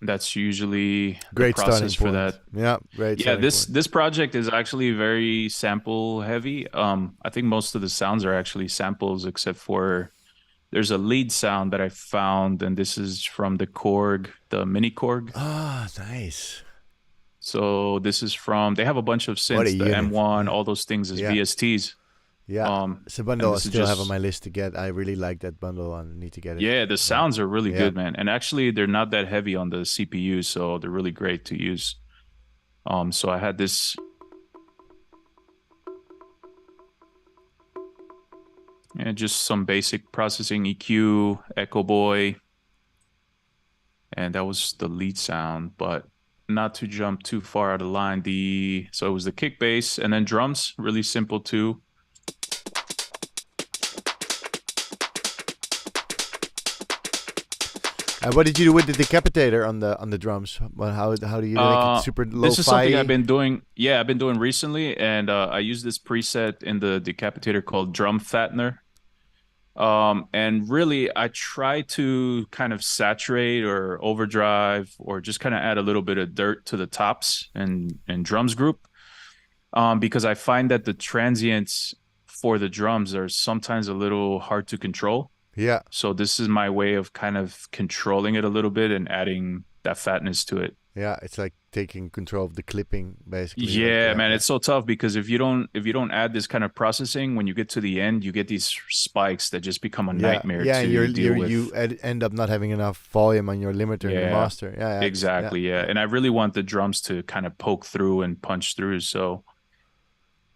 that's usually the Great starting process for point. that. Yeah, great. Yeah, starting this point. this project is actually very sample heavy. I think most of the sounds are actually samples, except for there's a lead sound that I found, and this is from the Korg, the mini Korg. Ah, nice. So this is from, they have a bunch of What a synths, the unit. M1, Yeah. all those things as Yeah. VSTs. Yeah, it's a bundle And I this is still have on just, my list to get. I really like that bundle. I need to get it. yeah, the Yeah, sounds are really yeah. good, man. And actually, they're not that heavy on the CPU, so they're really great to use. So I had this, and just some basic processing EQ, Echo Boy, and that was the lead sound. But not to jump too far out of line, so it was the kick bass, and then drums, really simple too. What did you do with the decapitator on the drums? Well, how do you make it super low-fi? This is something I've been doing. Yeah, I've been doing recently, and I use this preset in the decapitator called Drum Fattener. And really, I try to kind of saturate or overdrive, or just kind of add a little bit of dirt to the tops and drums group, because I find that the transients for the drums are sometimes a little hard to control. Yeah, So this is my way of kind of controlling it a little bit and adding that fatness to it. yeah. It's like taking control of the clipping, basically. Yeah, man, yeah. it's so tough because if you don't add this kind of processing, when you get to the end, you get these spikes that just become a nightmare Yeah, and to deal with. you end up not having enough volume on your limiter in the Yeah, master. Yeah, exactly. Yeah. And I really want the drums to kind of poke through and punch through. So,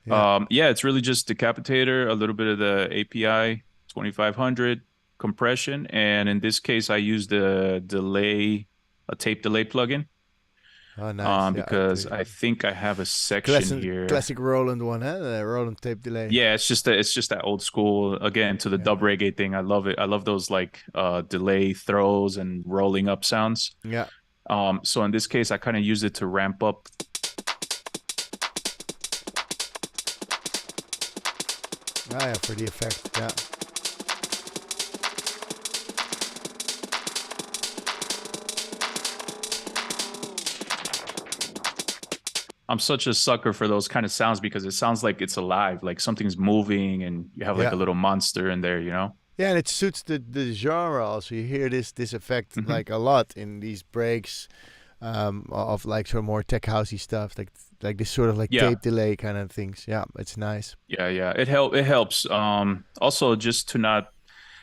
yeah. yeah, it's really just decapitator, a little bit of the API 2500 compression, and in this case, I use a tape delay plugin. Oh, nice. Yeah, Because I think I have a section here. classic Roland one, huh? The Roland tape delay. Yeah, it's just that old school, again, to the dub reggae thing. I love it. I love those like delay throws and rolling up sounds. Yeah. So in this case, I kind of use it to ramp up. Ah, yeah, for the effect. Yeah. I'm such a sucker for those kind of sounds because it sounds like it's alive, like something's moving, and you have like Yeah. a little monster in there, you know? Yeah, and it suits the genre also. You hear this effect Mhm. like a lot in these breaks of like sort of more tech housey stuff, like this sort of like Yeah. tape delay kind of things. Yeah, it's nice. Yeah. It helps. Also just to not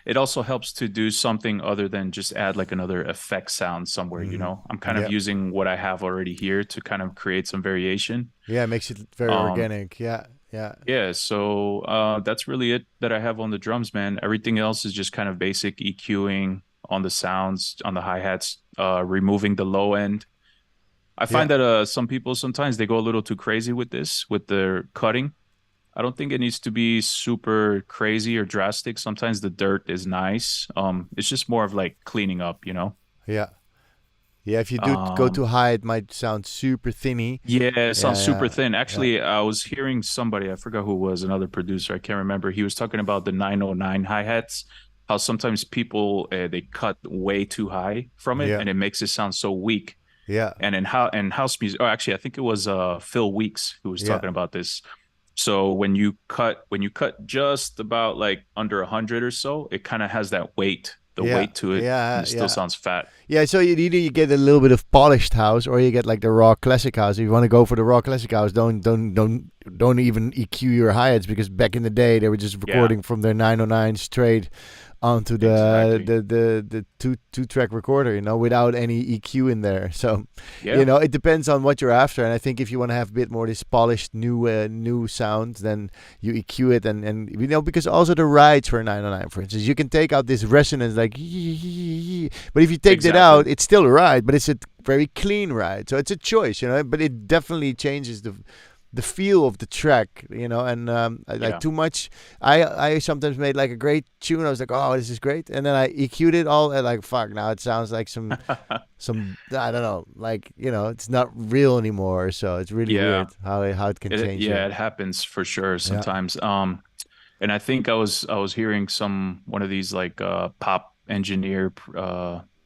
it also helps to do something other than just add like another effect sound somewhere, you Mhm. know? I'm kind of Yeah. using what I have already here to kind of create some variation. Yeah, it makes it very Um, organic. Yeah, yeah. Yeah, so that's really it that I have on the drums, man. Everything else is just kind of basic EQing on the sounds, on the hi-hats, removing the low end. I find Yeah. that some people sometimes they go a little too crazy with this, with their cutting. I don't think it needs to be super crazy or drastic. Sometimes the dirt is nice. It's just more of like cleaning up, you know? Yeah. Yeah, if you do go too high, it might sound super thinny. Yeah, it sounds super thin. Yeah. Actually, I was hearing somebody, I forgot who it was, another producer, I can't remember. He was talking about the 909 hi-hats, how sometimes people they cut way too high from it, Yeah. and it makes it sound so weak. Yeah. And in house music, oh, actually, I think it was Phil Weeks who was Yeah. talking about this. So when you cut just about like under 100 or so, it kind of has that weight, the Yeah. weight to it, Yeah, and it still sounds fat. Yeah, so either you get a little bit of polished house, or you get like the raw classic house. If you want to go for the raw classic house, don't even EQ your hi-hats, because back in the day they were just recording from their 909 straight onto the two-track recorder, you know, without any EQ in there. So you know, it depends on what you're after. And I think if you want to have a bit more this polished new sound, then you EQ it, and you know, because also the rides for 909, for instance, you can take out this resonance like, but if you take that out, it's still a ride, but it's a very clean ride. So it's a choice, you know, but it definitely changes the feel of the track, you know. And like too much, I sometimes made like a great tune, I was like, oh, this is great, and then I EQ'd it all, and like, fuck, now it sounds like some I don't know, like, you know, it's not real anymore. So it's really weird how it can change. It happens for sure sometimes. And I think I was hearing one of these like pop engineer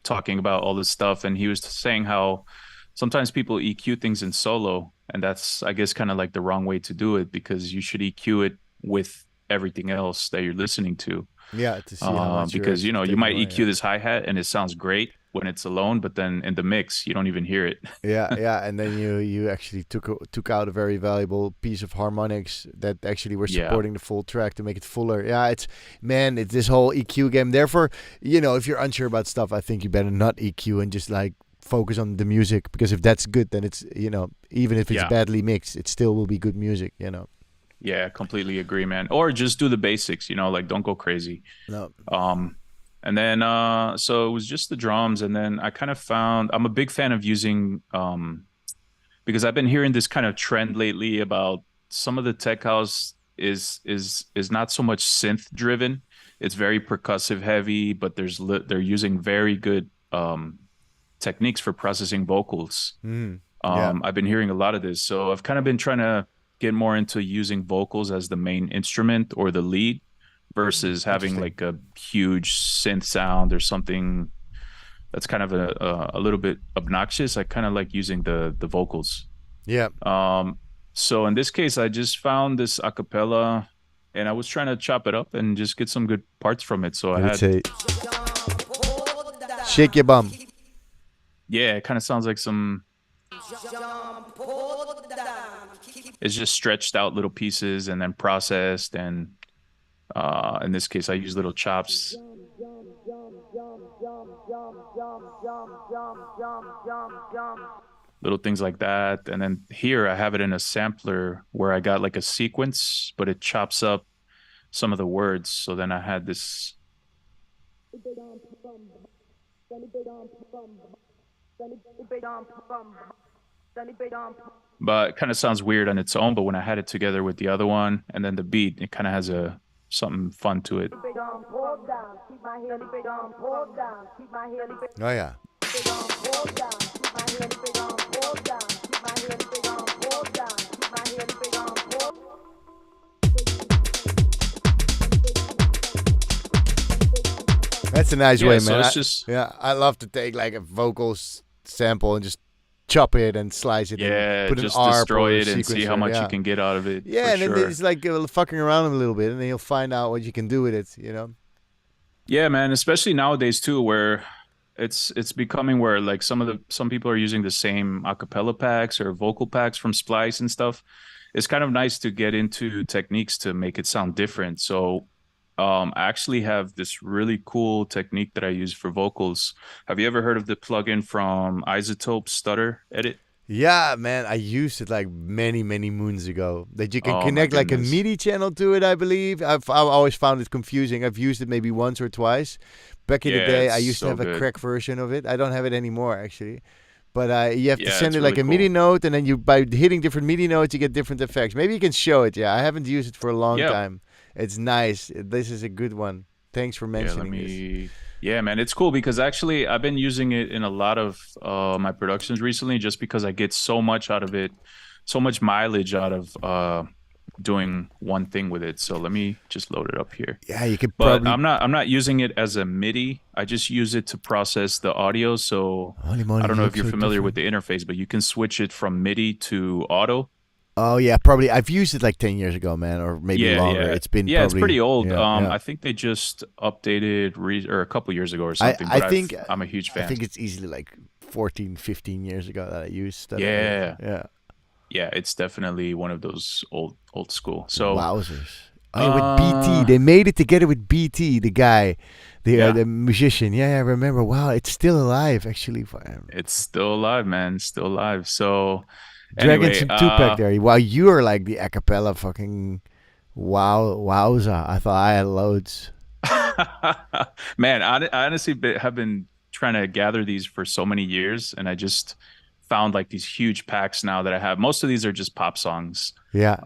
talking about all this stuff, and he was saying how sometimes people EQ things in solo, and that's, I guess, kind of like the wrong way to do it, because you should EQ it with everything else that you're listening to. Yeah, to see how much because, you know, you might EQ this hi-hat and it sounds great when it's alone, but then in the mix you don't even hear it. yeah, and then you actually took out a very valuable piece of harmonics that actually were supporting the full track to make it fuller. Yeah, it's this whole EQ game. Therefore, you know, if you're unsure about stuff, I think you better not EQ and just like focus on the music, because if that's good, then it's, you know, even if it's badly mixed, it still will be good music, you know. Yeah, completely agree, man. Or just do the basics, you know, like don't go crazy. No. And then so it was just the drums, and then I kind of found, I'm a big fan of using because I've been hearing this kind of trend lately about some of the tech house is not so much synth driven. It's very percussive heavy, but they're using very good techniques for processing vocals. I've been hearing a lot of this, so I've kind of been trying to get more into using vocals as the main instrument or the lead, versus having like a huge synth sound or something that's kind of a little bit obnoxious. I kind of like using the vocals. So in this case, I just found this acapella, and I was trying to chop it up and just get some good parts from it. So I had shake your bum. Yeah, it kind of sounds like some, it's just stretched out little pieces and then processed, and in this case I use little chops. Little things like that. And then here I have it in a sampler where I got like a sequence, but it chops up some of the words. So then I had this. But it kind of sounds weird on its own, but when I had it together with the other one and then the beat, it kind of has something fun to it. Oh yeah. That's a nice way, man. I love to take like a vocals sample and just chop it and slice it. Yeah, and put just an ARP destroy it and sequencer. see how much you can get out of it. Yeah, and then it's like fucking around a little bit, and then you'll find out what you can do with it, you know? Yeah, man, especially nowadays too, where it's becoming where like some people are using the same acapella packs or vocal packs from Splice and stuff. It's kind of nice to get into techniques to make it sound different. So I actually have this really cool technique that I use for vocals. Have you ever heard of the plugin from Isotope Stutter Edit? Yeah, man, I used it like many moons ago. That you can connect like a MIDI channel to it, I believe. I've always found it confusing. I've used it maybe once or twice. Back in the day, I used to have a crack version of it. I don't have it anymore, actually. But you have to send it like a MIDI note, and then by hitting different MIDI notes, you get different effects. Maybe you can show it. Yeah, I haven't used it for a long time. It's nice. This is a good one. Thanks for mentioning this. Yeah, man, it's cool because actually I've been using it in a lot of my productions recently just because I get so much out of it, so much mileage out of doing one thing with it. So let me just load it up here. Yeah, you could But probably. I'm not using it as a MIDI. I just use it to process the audio. So Holy I moly, don't it know if looks you're so familiar with different. the interface, but you can switch it from MIDI to auto. Oh yeah, probably. I've used it like 10 years ago, man, or maybe Yeah, longer. yeah. It's been Yeah, it's probably. pretty old. Yeah, yeah. I think they just updated or a couple years ago or I something, I but think I'm a huge I fan. think it's easily like 14, 15 years ago that I used Stutter Edit. Yeah. Yeah. Yeah, it's definitely one of those old school. So, Wowzers. Oh yeah, with BT, uh they made it together with BT, the guy, yeah, the musician. Yeah, yeah, I remember. Wow, it's still alive actually. it's still alive, man. Still alive. So, Dragon anyway, some Tupac there. Wow, you're like the acapella fucking wowza. I thought I had loads. man, I honestly have been trying to gather these for so many years, and I just found like these huge packs now that I have. Most of these are just pop songs. Yeah,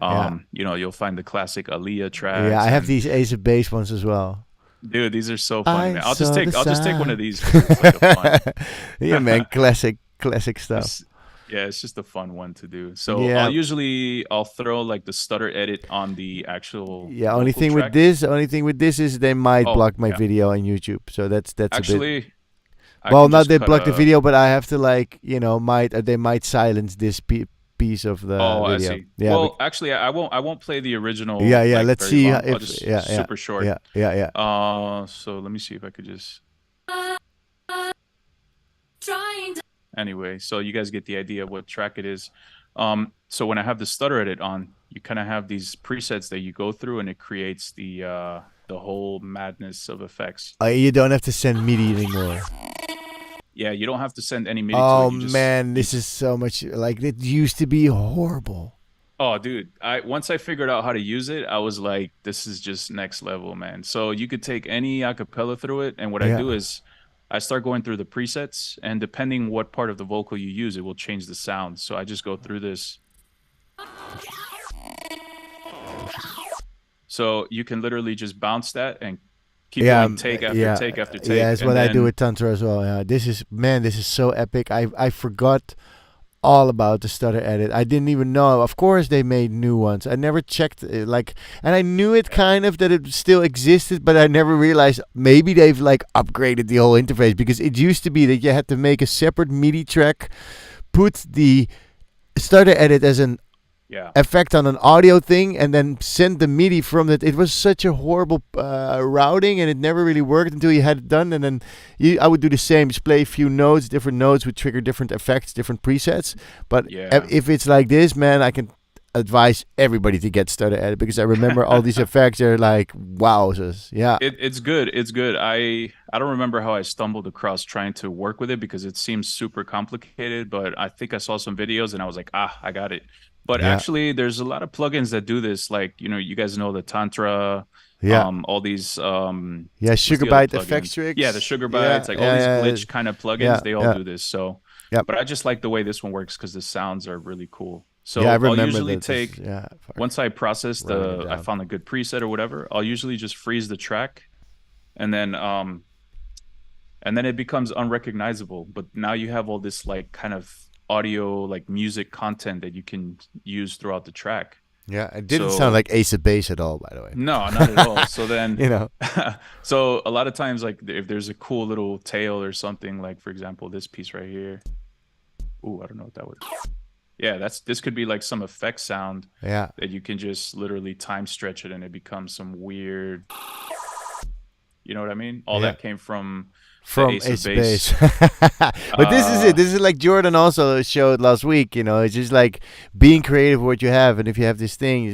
yeah, You'll find the classic Aaliyah yeah. I tracks, have and these Ace of Base ones as well. dude, these are so funny, I man. saw the I'll just take one of sign. these because it's like a fun. Yeah, man, classic stuff. Yeah, it's just a fun one to do. So Yeah, I'll throw like the stutter edit on the actual yeah. vocal track. Only thing with this is they might Oh, block my yeah. video on YouTube. So that's a bit. Actually, I Well, can not just they cut block the a. video, but I have to like might they might silence this piece of the Oh, I video. see. Yeah, Well, actually, I won't play the original yeah, yeah. like Let's very see long. I'll if just yeah, yeah, super short. yeah, yeah, yeah. So let me see if I could just. Trying to Anyway, so you guys get the idea of what track it is. So when I have the stutter edit on, you kind of have these presets that you go through, and it creates the whole madness of effects. You don't have to send MIDI anymore. Yeah, you don't have to send any MIDI to Oh it. man, this is so much like it used to be horrible. Oh, dude, I once I figured out how to use it, I was like, this is just next level, man. So you could take any acapella through it, and what I do Yeah. is I start going through the presets, and depending what part of the vocal you use, it will change the sound. So I just go through this. So you can literally just bounce that and keep doing take after take after take. Yeah, it's and what I do then with Tantra as well. Yeah, this is so epic. I forgot all about the stutter edit. I didn't even know. Of course, they made new ones. I never checked and I knew it kind of that it still existed, but I never realized maybe they've like upgraded the whole interface because it used to be that you had to make a separate MIDI track, put the stutter edit as an yeah. effect on an audio thing and then send the MIDI from it. It was such a horrible routing, and it never really worked until you had it done. And then I would do the same, just play a few notes. Different notes would trigger different effects, different presets. But Yeah. if it's like this, man, I can advise everybody to get started at it because I remember all these effects are like wowzers. Yeah. It's good. It's good. I don't remember how I stumbled across trying to work with it because it seems super complicated, but I think I saw some videos and I was like, I got it. But Yeah. actually, there's a lot of plugins that do this. Like, you guys know the Tantra, Yeah. all these Yeah, what's Sugar the other Byte plugin? effects tricks. Yeah, the Sugar Yeah, Bytes, like all yeah, these yeah, glitch kind of plugins, yeah, they all yeah. do this. So, Yep. but I just like the way this one works because the sounds are really cool. So yeah, I I'll remember usually that. This- take yeah. fuck. once I process Writing it I down. found a good preset or whatever, I'll usually just freeze the track and then it becomes unrecognizable. But now you have all this like kind of audio, like music content that you can use throughout the track. Yeah, it didn't So- sound like Ace of Base at all, by the way. No, not at all. So then, You know. so a lot of times, like if there's a cool little tail or something, like for example, this piece right here. Ooh, I don't know what that was. Yeah, this could be like some effect sound Yeah. that you can just literally time stretch it and it becomes some weird. You know what I mean? All Yeah. that came from From Ace of Ace Base. But this is it. This is like Jordan also showed last week. It's just like being creative with what you have, and if you have this thing,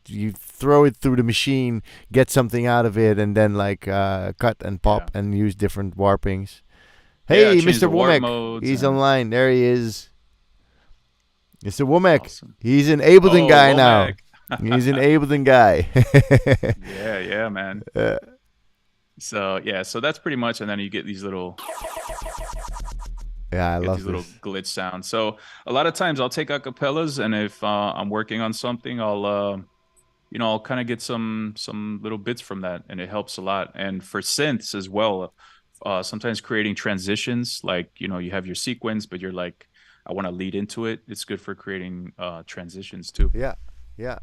you throw it through the machine, get something out of it, and then like cut and pop and use different warpings. Yeah, Hey, change Mr. the warp Womack, modes he's and- online. There he is. Mr. Womack, Awesome. he's an Ableton Oh, guy now. Womack. He's an Ableton guy. Yeah, man. So yeah, so that's pretty much, and then you get these little Yeah, I get love these little this. glitch sounds. So a lot of times I'll take acapellas, and if I'm working on something, I'll kind of get some little bits from that, and it helps a lot. And for synths as well, sometimes creating transitions, like, you know, you have your sequence, but you're like, I want to lead into it. It's good for creating transitions too. Yeah, yeah.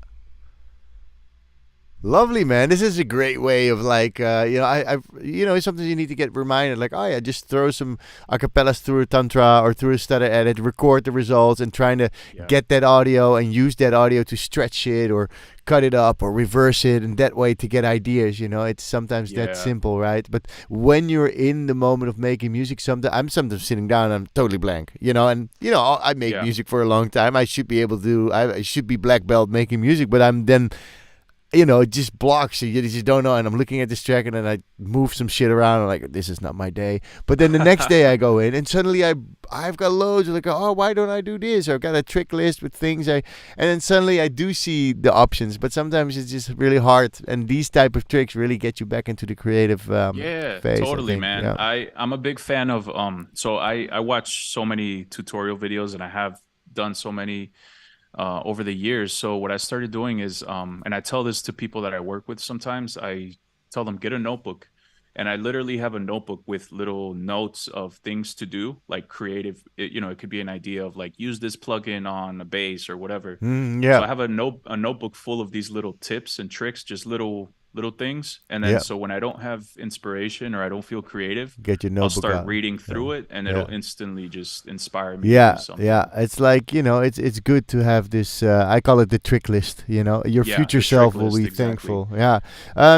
Lovely, man. This is a great way of like, sometimes you need to get reminded, like, oh yeah, just throw some acapellas through a tantra or through a stutter edit, record the results, and trying to Yeah. get that audio and use that audio to stretch it or cut it up or reverse it, and that way to get ideas. It's sometimes that Yeah. simple, right? But when you're in the moment of making music, I'm sometimes sitting down and I'm totally blank, and I make Yeah. music for a long time. I should be able to, I should be black belt making music, but I'm then it just blocks you. You just don't know. And I'm looking at this track and then I move some shit around. I'm like, this is not my day. But then the next day I go in and suddenly I've got loads of like, oh, why don't I do this? Or I've got a trick list with things. And then suddenly I do see the options. But sometimes it's just really hard. And these type of tricks really get you back into the creative Yeah, phase. totally, I think. man. Yeah. I'm a big fan of so I watch so many tutorial videos, and I have done so many over the years. So what I started doing is, and I tell this to people that I work with sometimes, I tell them, get a notebook. And I literally have a notebook with little notes of things to do, like creative, it could be an idea of like, use this plugin on a bass or whatever. So I have a notebook full of these little tips and tricks, just little things. And then so when I don't have inspiration or I don't feel creative, Get your I'll notebook start out. reading through it, and it'll instantly just inspire me to Yeah, do something. yeah. It's like, it's good to have this, I call it the trick list, your Yeah, future the self trick will list, be exactly. thankful. Yeah.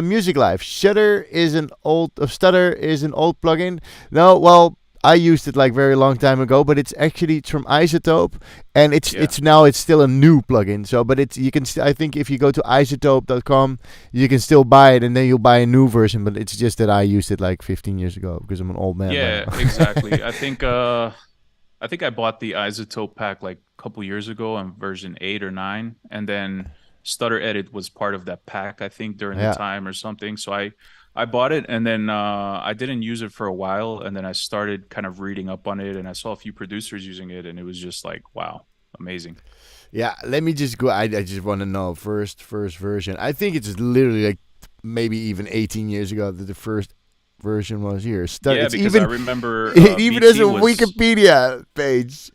Music Live. Stutter is an old plugin. No, well, I used it like very long time ago, but it's from Isotope, and it's still a new plugin. So, but I think if you go to isotope.com, you can still buy it, and then you'll buy a new version. But it's just that I used it like 15 years ago because I'm an old man. Yeah, now. exactly. I think I bought the Isotope pack like a couple years ago on version 8 or 9, and then Stutter Edit was part of that pack, I think, during the time or something. So I bought it, and then I didn't use it for a while, and then I started kind of reading up on it, and I saw a few producers using it, and it was just like, wow, amazing. Yeah, let me just go. I just want to know first version. I think it's literally like maybe even 18 years ago that the first version was here. Yeah, It's because I remember it even has BT a was Wikipedia page.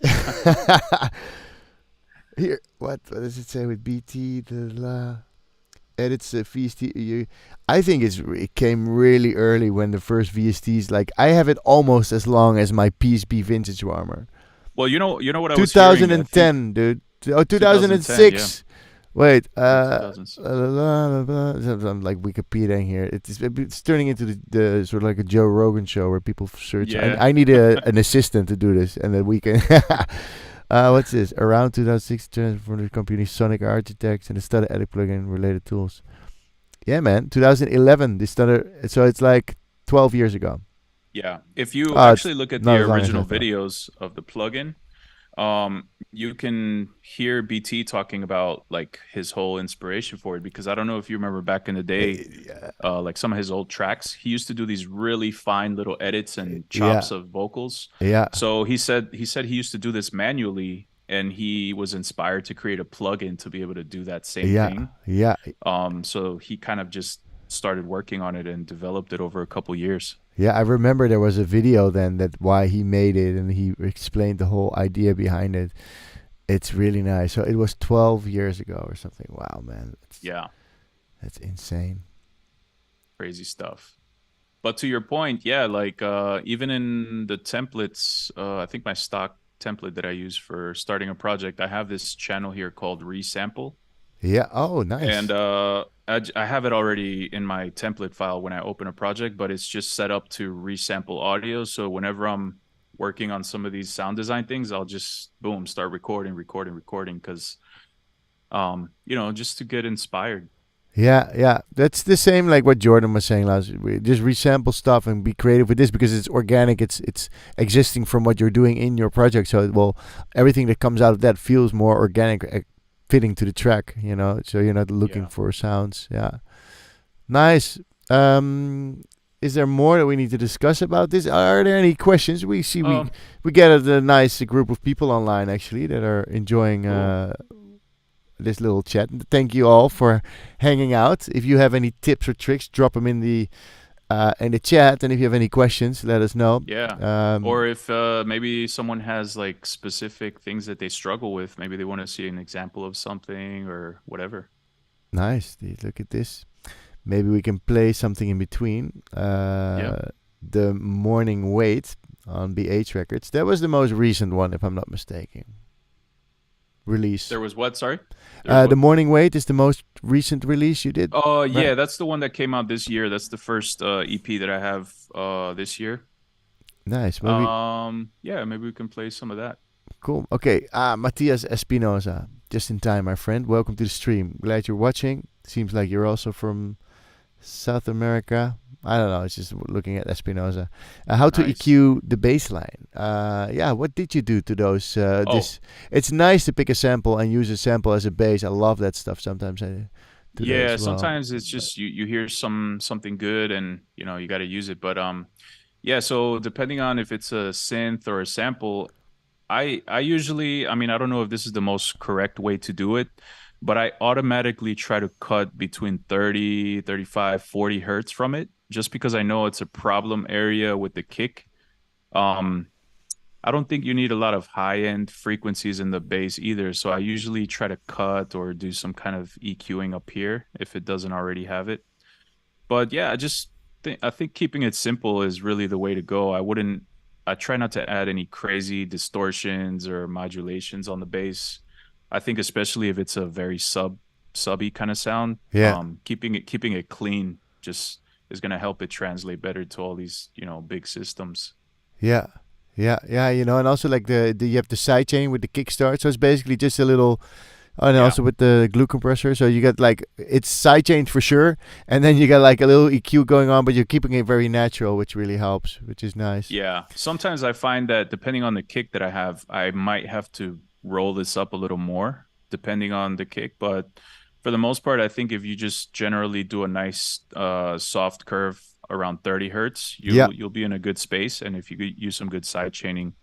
Here, what does it say with BT? Edits VST. I think it came really early when the first VSTs. Like I have it almost as long as my PSP vintage warmer. Well, you know what I was hearing, 2010, dude. Oh, 2010, 2006. Wait, 2006. I'm like Wikipedia here. It's turning into the sort of like a Joe Rogan show where people search. Yeah. I need an assistant to do this, and then we can. What's this? Around 2006, from the company Sonic Architects and the Stutter Edit plugin related tools. Yeah, man. 2011. The Stutter. So it's like 12 years ago. Yeah, if you Oh, actually look at not the as long as I original thought. videos of the plugin, you can hear BT talking about like his whole inspiration for it, because I don't know if you remember back in the day, like some of his old tracks, he used to do these really fine little edits and chops of vocals. Yeah. So he said he used to do this manually, and he was inspired to create a plugin to be able to do that same thing. Yeah. So he kind of just started working on it and developed it over a couple years. Yeah, I remember there was a video then that why he made it, and he explained the whole idea behind it. It's really nice. So it was 12 years ago or something. Wow, man. That's insane. Crazy stuff. But to your point, yeah, like even in the templates, I think my stock template that I use for starting a project, I have this channel here called Resample. Yeah. Oh, nice. And I have it already in my template file when I open a project, but it's just set up to resample audio. So whenever I'm working on some of these sound design things, I'll just boom, start recording, because just to get inspired. Yeah. That's the same like what Jordan was saying last week. Just resample stuff and be creative with this because it's organic. It's existing from what you're doing in your project. So everything that comes out of that feels more organic, fitting to the track, so you're not looking for sounds. Yeah. Nice. Is there more that we need to discuss about this? Are there any questions? We see we get a nice group of people online actually that are enjoying this little chat. Thank you all for hanging out. If you have any tips or tricks, drop them in the in the chat, and if you have any questions, let us know. Yeah. Or if maybe someone has like specific things that they struggle with, maybe they want to see an example of something or whatever. Nice. Look at this. Maybe we can play something in between. The Morning Wait on BH Records. That was the most recent one, if I'm not mistaken. Release. There was what? Sorry? The Morning Wait is the most recent release you did? Oh, yeah. That's the one that came out this year. That's the first EP that I have this year. Nice. Maybe, yeah, maybe we can play some of that. cool. Okay. Matias Espinosa. Just in time, my friend. Welcome to the stream. Glad you're watching. Seems like you're also from South America. I don't know. It's just looking at Espinosa. How to Nice. EQ the bass line. Yeah, what did you do to those? It's nice to pick a sample and use a sample as a bass. I love that stuff. Sometimes I do that Yeah, as well. sometimes it's just you hear something good and you got to use it. But yeah, so depending on if it's a synth or a sample, I usually, I mean, I don't know if this is the most correct way to do it, but I automatically try to cut between 30, 35, 40 hertz from it, just because I know it's a problem area with the kick. I don't think you need a lot of high-end frequencies in the bass either, so I usually try to cut or do some kind of EQing up here if it doesn't already have it. But yeah, I think keeping it simple is really the way to go. I try not to add any crazy distortions or modulations on the bass. I think especially if it's a very subby kind of sound, keeping it clean just is going to help it translate better to all these, big systems. Yeah. And also like you have the sidechain with the kickstart, so it's basically just a little, and also with the glue compressor, so you got like it's sidechained for sure, and then you got like a little EQ going on, but you're keeping it very natural, which really helps, which is nice. Yeah, sometimes I find that depending on the kick that I have, I might have to roll this up a little more depending on the kick, but for the most part, I think if you just generally do a nice soft curve around 30 hertz, you'll be in a good space, and if you use some good side chaining,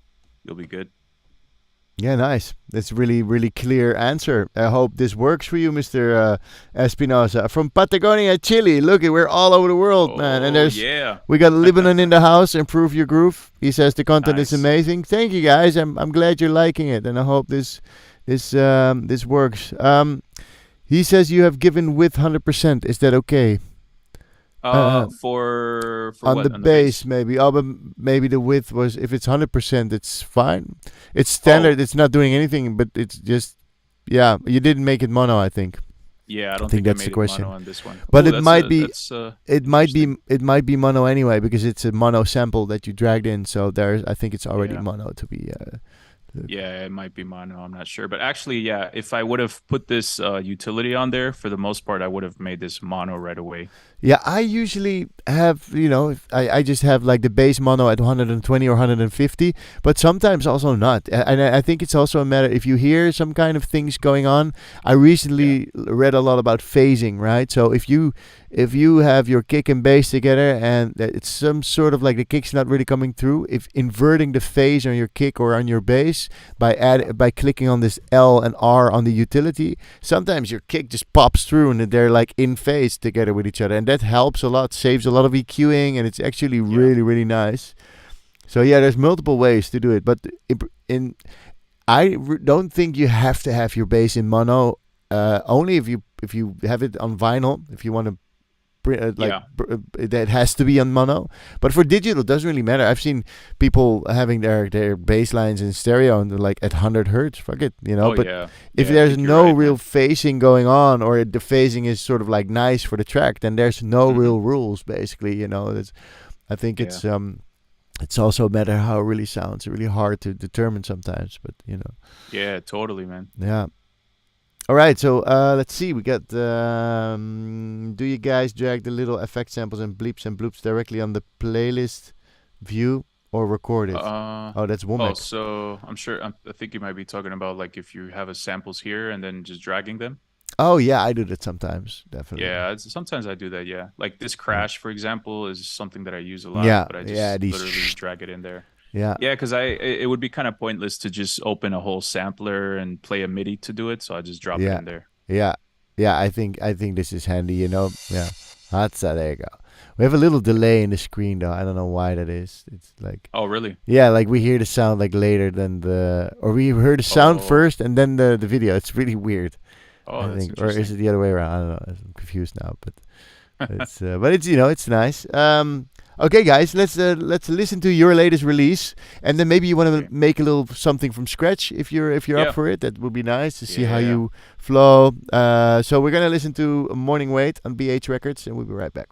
you'll be good. Yeah, nice. That's really, really clear answer. I hope this works for you, Mr. Espinosa. From Patagonia, Chile. Look, we're all over the world, man. And we got Lebanon in the house. Improve your groove. He says the content is amazing. Thank you, guys. I'm glad you're liking it, and I hope this works. He says you have given width 100%. Is that okay? For on what? the bass, maybe. Oh, but maybe the width was, if it's 100%, it's fine. It's standard. It's not doing anything, but it's just, you didn't make it mono, I think. Yeah, I don't think that's I made the question. It mono on this one. But it might be mono anyway, because it's a mono sample that you dragged in. So I think it's already mono to be. Yeah, it might be mono. I'm not sure, but actually, if I would have put this utility on there, for the most part, I would have made this mono right away. Yeah, I usually have, I just have like the bass mono at 120 or 150, but sometimes also not. And I think it's also a matter if you hear some kind of things going on. I recently read a lot about phasing, right? So if you have your kick and bass together and it's some sort of like the kick's not really coming through, if inverting the phase on your kick or on your bass by clicking on this L and R on the utility, sometimes your kick just pops through and they're like in phase together with each other, and that helps a lot, saves a lot of EQing, and it's actually really, really nice. So there's multiple ways to do it, but don't think you have to have your bass in mono. Only if you have it on vinyl, if you want to. That has to be on mono, but for digital it doesn't really matter. I've seen people having their bass lines in stereo and they're like at 100 hertz, fuck it, if there's no real phasing going on, or the phasing is sort of like nice for the track, then there's no real rules basically. I think it's also a matter how it really sounds. It's really hard to determine sometimes, but Yeah, totally, man. Yeah. All right, so let's see. We got. Do you guys drag the little effect samples and bleeps and bloops directly on the playlist view or record it? That's Womack. So I'm sure. I think you might be talking about like if you have samples here and then just dragging them. Oh yeah, I do that sometimes, definitely. Yeah, sometimes I do that. Yeah, like this crash, for example, is something that I use a lot. But I just literally drag it in there. Yeah, because it would be kind of pointless to just open a whole sampler and play a MIDI to do it, so I just drop it in there. Yeah. I think this is handy. Yeah, there you go. We have a little delay in the screen though. I don't know why that is. It's like Oh, really? yeah, like we hear the sound like later than the, or we heard the sound Oh, first and then the video. It's really weird. oh, I that's think, or is interesting. it the other way around? I don't know. I'm confused now, but it's it's nice. Okay, guys, let's listen to your latest release, and then maybe you want to Okay. make a little something from scratch if you're up Yeah. for it. That would be nice to see how Yeah. you flow. So we're gonna listen to Morning Wait on BH Records, and we'll be right back.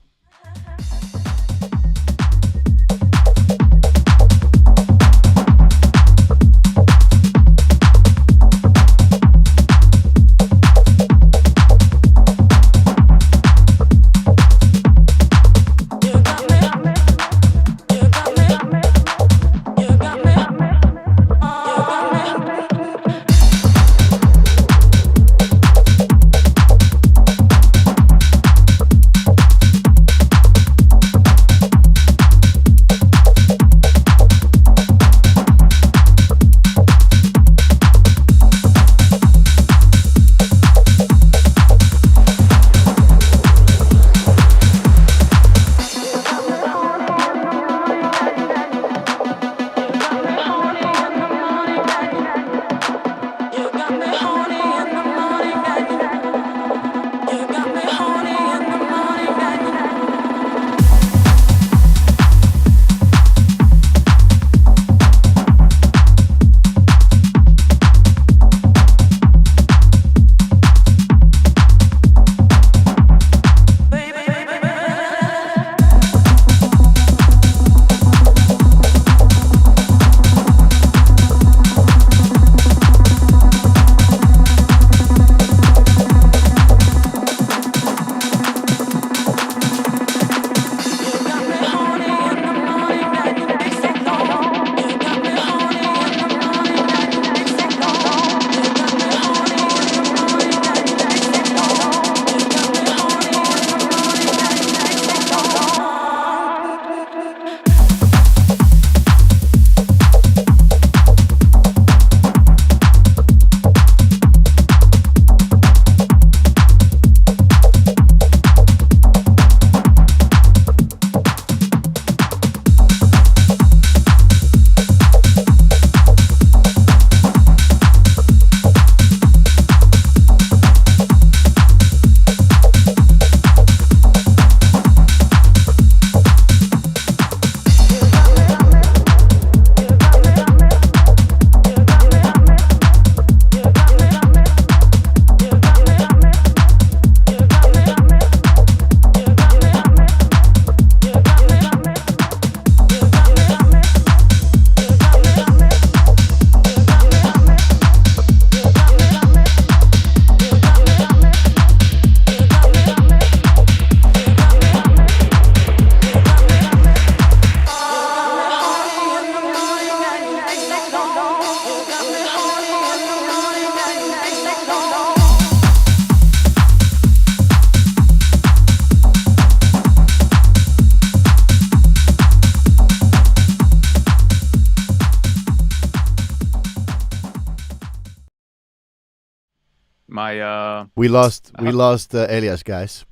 My We lost how, Elias, guys.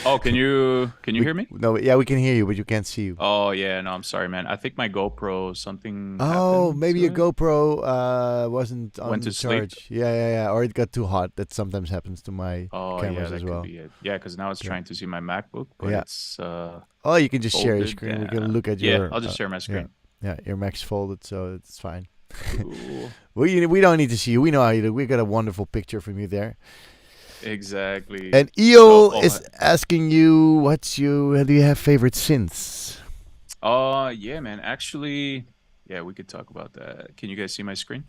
oh, can you we hear me? no, yeah, we can hear you, but you can't see you. Oh yeah, no, I'm sorry, man. I think my GoPro something Oh, happened maybe to your it. GoPro wasn't Went on to sleep. charge. Yeah, or it got too hot. That sometimes happens to my Oh yeah, cameras as that could well. be it. Yeah, because now it's Yeah, too to see my MacBook, but yeah. it's Oh, you can just share your folded screen. We can down. look at Yeah, your I'll just share my yeah, screen. your Mac's folded, so it's fine. Cool. We don't need to see you. We know how you look. We got a wonderful picture from you there. Exactly. And So, Eel is asking you, do you have favorite synths? yeah, man. Actually, yeah, we could talk about that. Can you guys see my screen?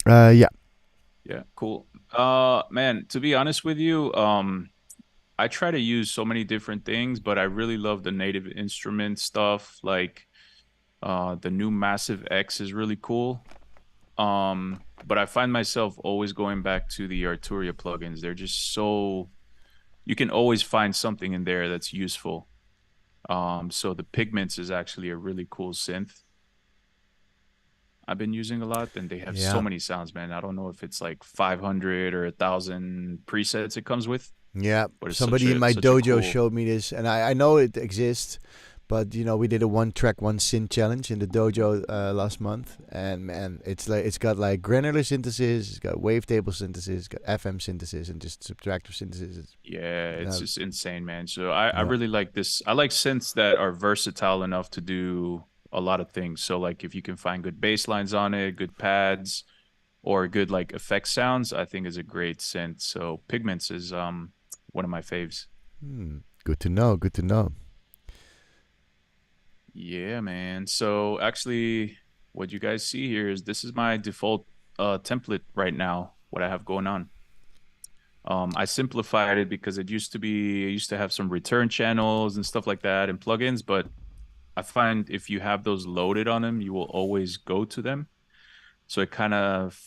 Yeah. Yeah, cool. Man, to be honest with you, I try to use so many different things, but I really love the native instrument stuff. Like, the new Massive X is really cool. But I find myself always going back to the Arturia plugins. They're just so you can always find something in there that's useful. So the Pigments is actually a really cool synth I've been using a lot, and they have so Yeah. many sounds, man. I don't know if it's like 500 or 1,000 presets it comes with. Yeah, but it's somebody in my such a dojo cool. showed me this, and I know it exists, but we did a one track one synth challenge in the dojo last month, and man, it's got like granular synthesis, it's got wavetable synthesis, it's got FM synthesis, and just subtractive synthesis. Yeah, it's Uh, just insane, man. So I yeah, really like this. I like synths that are versatile enough to do a lot of things. So like if you can find good bass lines on it, good pads, or good like effect sounds, I think is a great synth. So Pigments is one of my faves. good to know. Good to know. Yeah, man. So actually what you guys see here is this is my default template right now, what I have going on. I simplified it because I used to have some return channels and stuff like that and plugins, but I find if you have those loaded on them, you will always go to them. So it kind of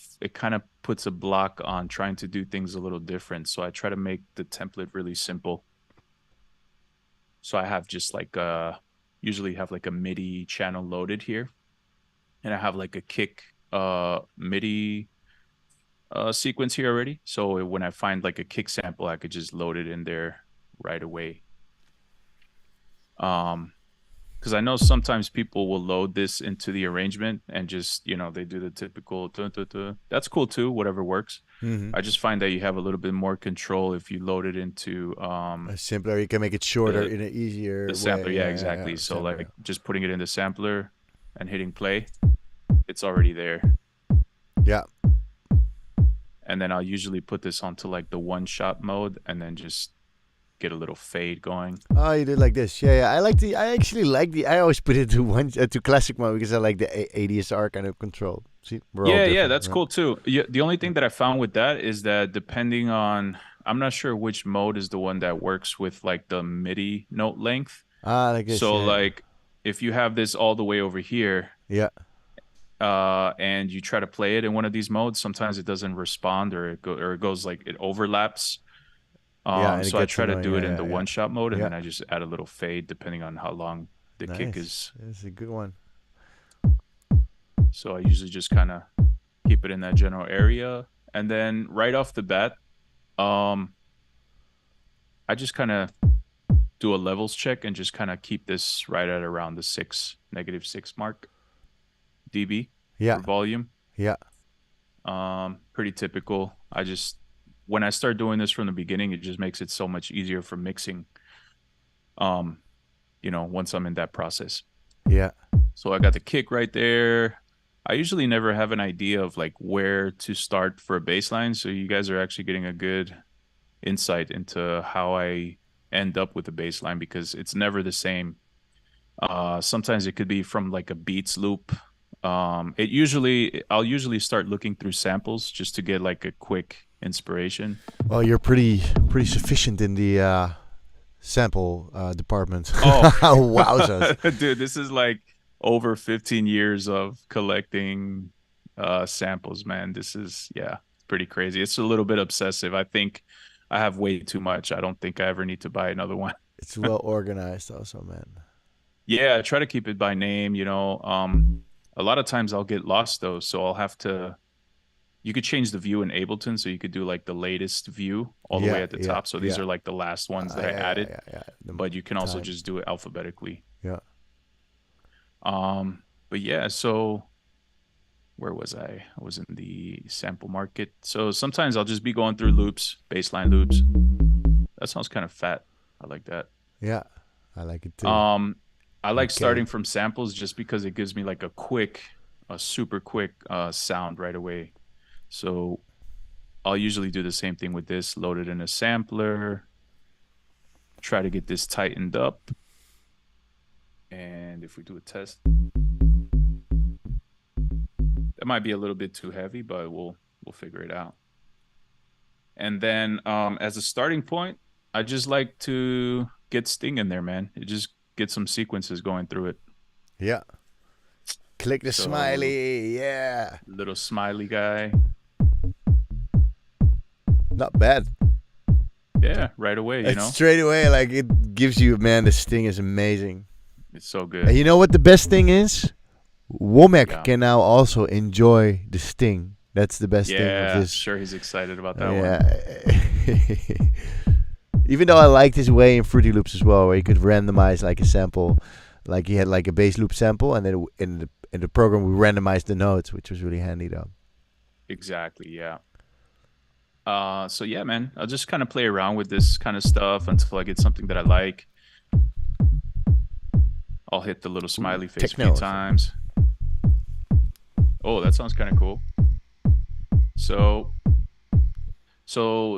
puts a block on trying to do things a little different. So I try to make the template really simple. So I have just like usually have like a MIDI channel loaded here, and I have like a kick MIDI sequence here already. So when I find like a kick sample, I could just load it in there right away. Because I know sometimes people will load this into the arrangement and just, they do the typical dun, dun, dun. That's cool too, whatever works. I just find that you have a little bit more control if you load it into A simpler, you can make it shorter the in an easier the sampler. way. Yeah, exactly. So sampler. like just putting it in the sampler and hitting play, it's already there. Yeah. And then I'll usually put this onto like the one shot mode and then just get a little fade going. Oh, you do it like this. Yeah. I actually like I always put it to classic mode because I like the ADSR kind of control. See, we're all Yeah, different, that's right? cool too. Yeah, the only thing that I found with that is that depending on, I'm not sure which mode is the one that works with like the MIDI note length. Like this. So yeah. like if you have this all the way over here, Yeah. and you try to play it in one of these modes, sometimes it doesn't respond or it goes like it overlaps. And it So I gets try to annoying. do it Yeah, in the one shot mode, and Yeah. then I just add a little fade depending on how long the kick is. It's a good one. So I usually just kind of keep it in that general area, and then right off the bat, I just kind of do a levels check and just kind of keep this right at around the -6 mark dB Yeah. for volume. Yeah. Pretty typical. When I start doing this from the beginning, it just makes it so much easier for mixing. Once I'm in that process. Yeah. So I got the kick right there. I usually never have an idea of like where to start for a bass line. So you guys are actually getting a good insight into how I end up with a bass line because it's never the same. Sometimes it could be from like a beats loop. I'll usually start looking through samples just to get like a quick inspiration. Well, you're pretty sufficient in the sample department. Oh, wowzers. dude, this is like over 15 years of collecting samples, man. This is, it's pretty crazy. It's a little bit obsessive. I think I have way too much. I don't think I ever need to buy another one. It's well organized also, man. Yeah, I try to keep it by name, a lot of times I'll get lost though, so I'll have to. You could change the view in Ableton, so you could do like the latest view all the way at the top. So these are like the last ones that I added, but you can also just do it alphabetically. Yeah. But yeah, so where was I? I was in the sample market. So sometimes I'll just be going through loops, baseline loops. That sounds kind of fat. I like that. Yeah, I like it too. I like starting from samples just because it gives me like a super quick sound right away. So I'll usually do the same thing with this, load it in a sampler, try to get this tightened up. And if we do a test, that might be a little bit too heavy, but we'll figure it out. And then as a starting point, I just like to get Sting in there, man. It just get some sequences going through it. Yeah. Click the smiley. Yeah. Little smiley guy. Not bad. Yeah, right away, Straight away, like it gives you, man, the Sting is amazing. It's so good. And you know what the best thing is? Womack can now also enjoy the Sting. That's the best thing of this. Sure, he's excited about that one. Even though I liked his way in Fruity Loops as well, where you could randomize like a sample, like he had like a bass loop sample, and then in the program we randomized the notes, which was really handy though. Exactly. Yeah. So yeah, man, I'll just kind of play around with this kind of stuff until I get something that I like. I'll hit the little smiley face a few techno. times. Oh, that sounds kind of cool. So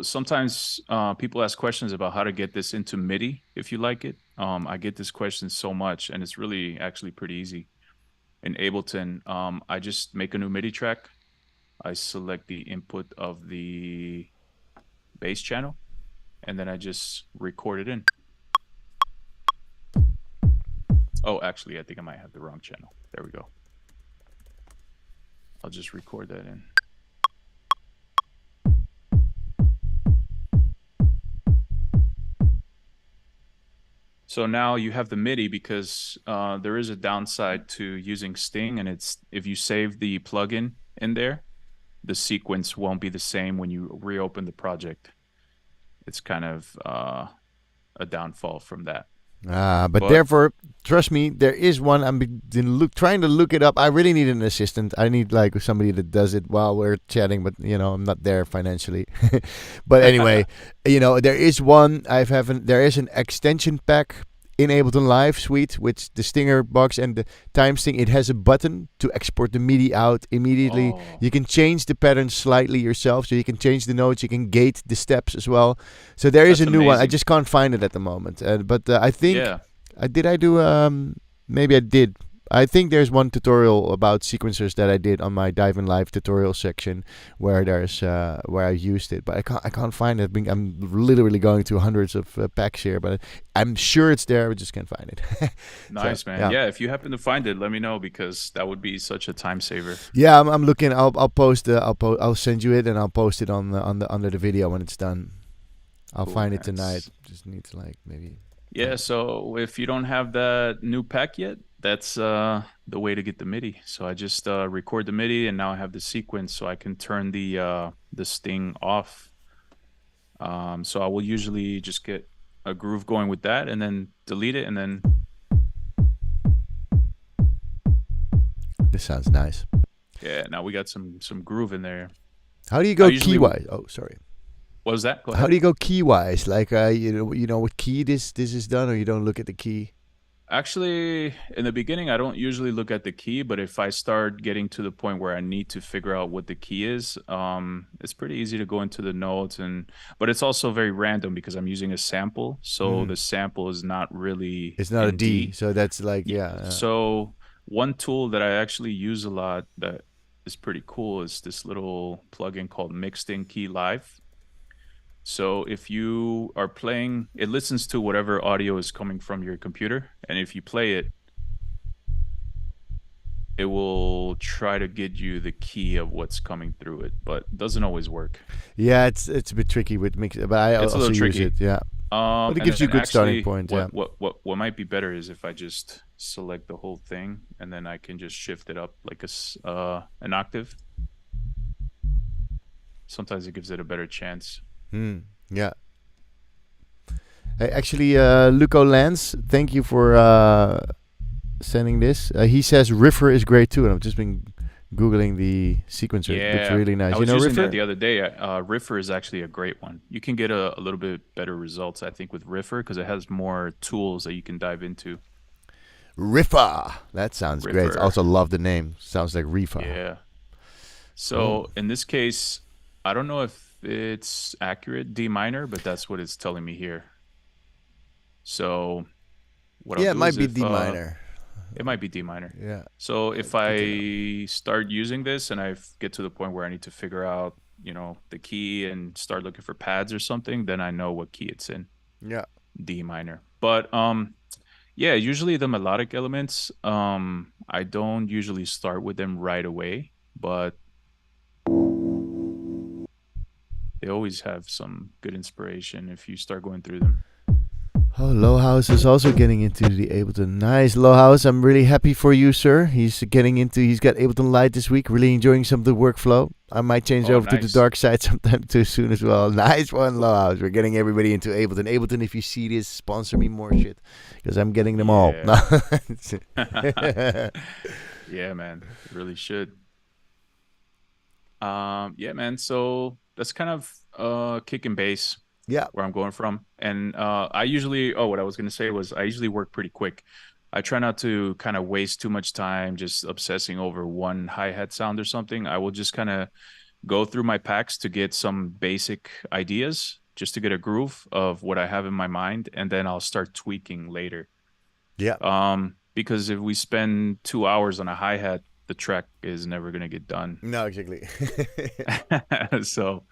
sometimes people ask questions about how to get this into MIDI if you like it. I get this question so much, and it's really actually pretty easy. In Ableton, I just make a new MIDI track. I select the input of the bass channel, and then I just record it in. Oh, actually, I think I might have the wrong channel. There we go. I'll just record that in. So now you have the MIDI because there is a downside to using Sting, and it's if you save the plugin in there, the sequence won't be the same when you reopen the project. It's kind of a downfall from that. But therefore, trust me, there is one. Trying to look it up. I really need an assistant. I need like somebody that does it while we're chatting. But I'm not there financially. But anyway, there is one. There is an extension pack in Ableton Live Suite, which the Stinger box and the Time Sting. It has a button to export the MIDI out immediately. Oh. You can change the pattern slightly yourself, so you can change the notes. You can gate the steps as well. So there is a new one. I just can't find it at the moment. But I think maybe I did. I think there's one tutorial about sequencers that I did on my Dive in Live tutorial section where I used it, but I can't find it. I'm literally going through hundreds of packs here, but I'm sure it's there. I just can't find it. Nice, man. Yeah, if you happen to find it, let me know because that would be such a time saver. Yeah, I'm looking. I'll post. I'll send you it and I'll post it under the video when it's done. I'll find it tonight. Just need to maybe. Yeah. So if you don't have that new pack yet, that's the way to get the MIDI. So I just record the MIDI, and now I have the sequence, so I can turn the Sting off. So I will usually just get a groove going with that, and then delete it, and then. This sounds nice. Yeah. Now we got some groove in there. How do you go key wise? Oh, sorry. What was that? Go ahead. How do you go key wise? Like what key this is done, or you don't look at the key? Actually, in the beginning, I don't usually look at the key, but if I start getting to the point where I need to figure out what the key is, it's pretty easy to go into the notes, but it's also very random because I'm using a sample, so the sample is not really. It's not a D, so that's like yeah. So one tool that I actually use a lot that is pretty cool is this little plugin called Mixed In Key Live. So if you are playing, it listens to whatever audio is coming from your computer. And if you play it, it will try to get you the key of what's coming through it, but it doesn't always work. Yeah, it's a bit tricky with mix, but I also use it. Yeah, but it gives you a good starting point. What might be better is if I just select the whole thing and then I can just shift it up like an octave. Sometimes it gives it a better chance. Yeah. Hey, actually, Luco Lance, thank you for sending this. He says Riffer is great too, and I've just been Googling the sequencer. Yeah, it's really nice. I was using Riffer? that the other day. Riffer is actually a great one. You can get a little bit better results, I think, with Riffer because it has more tools that you can dive into. Riffer. That sounds great. I also love the name. Sounds like Rifa. Yeah. So in this case, I don't know if it's accurate D minor, but that's what it's telling me here. So what? Yeah, it might be D minor. It might be D minor. Yeah. So if I start using this and I get to the point where I need to figure out, the key and start looking for pads or something, then I know what key it's in. Yeah. D minor. But yeah, usually the melodic elements, I don't usually start with them right away, but they always have some good inspiration if you start going through them. Oh, Low House is also getting into the Ableton. Nice, Low House. I'm really happy for you, sir. He's got Ableton Lite this week. Really enjoying some of the workflow. I might change Oh, over to the nice. dark side sometime too soon as well. Nice one, Low House. We're getting everybody into Ableton. Ableton, if you see this, sponsor me more shit because I'm getting them all. Yeah. Yeah, man. Really should. Yeah, man. So that's kind of kick and bass Yeah. where I'm going from. And what I was gonna say was I usually work pretty quick. I try not to kind of waste too much time just obsessing over one hi-hat sound or something. I will just kind of go through my packs to get some basic ideas, just to get a groove of what I have in my mind, and then I'll start tweaking later. Yeah. Because if we spend 2 hours on a hi-hat, the track is never gonna get done. No, exactly. So,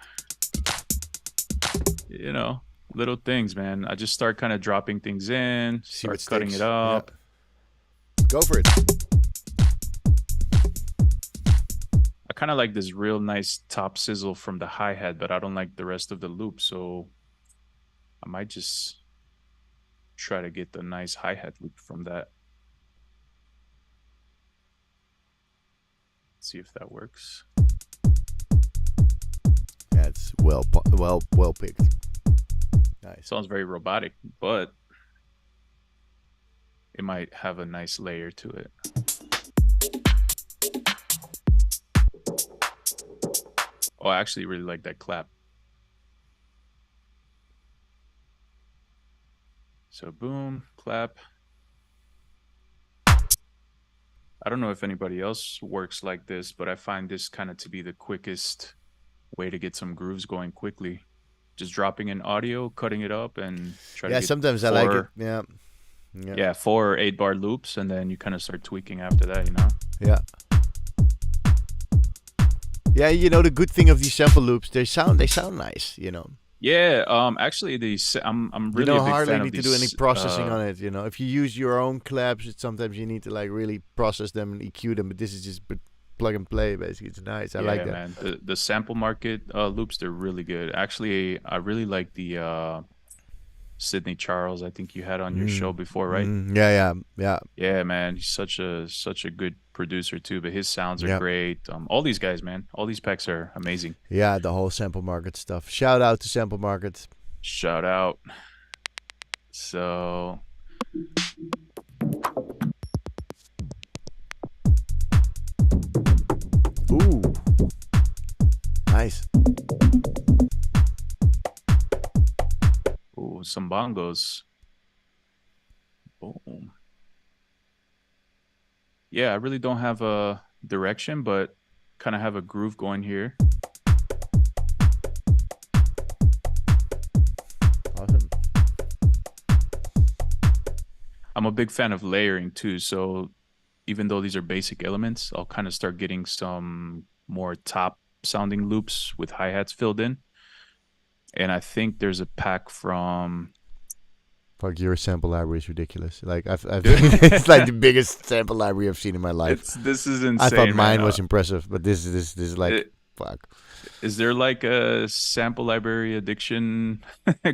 little things, man. I just start kind of dropping things in, See what start cutting sticks. it up. Yeah. Go for it. I kind of like this real nice top sizzle from the hi-hat, but I don't like the rest of the loop, so I might just try to get the nice hi-hat loop from that. See if that works. Yeah, it's well picked. Nice. Sounds very robotic, but it might have a nice layer to it. Oh, I actually really like that clap. So boom, clap. I don't know if anybody else works like this, but I find this kind of to be the quickest way to get some grooves going quickly. Just dropping in audio, cutting it up, and try to get sometimes I like it. Yeah. Yeah, 4 or 8 bar loops, and then you kind of start tweaking after that, Yeah. Yeah, the good thing of these sample loops, they sound nice, Yeah, actually, I'm really a big hardly fan of need these. to do any processing on it. If you use your own claps, sometimes you need to like really process them and EQ them. But this is just plug and play. Basically, it's nice. I like that. Man. The sample market loops, they're really good. Actually, I really like the Sidney Charles. I think you had on your show before, right? Yeah. Yeah, man. He's such a good producer too. But his sounds are great. All these guys, man. All these packs are amazing. Yeah, the whole sample market stuff. Shout out to sample market. Shout out. So. Ooh. Nice. Ooh, some bongos. Boom. Yeah, I really don't have a direction, but kind of have a groove going here. Awesome. I'm a big fan of layering too, so even though these are basic elements, I'll kind of start getting some more top sounding loops with hi-hats filled in. And I think there's a pack from... Fuck, your sample library is ridiculous. Like I've it's like the biggest sample library I've seen in my life. This is insane. I thought mine man. was impressive, but this is like fuck. Is there like a sample library addiction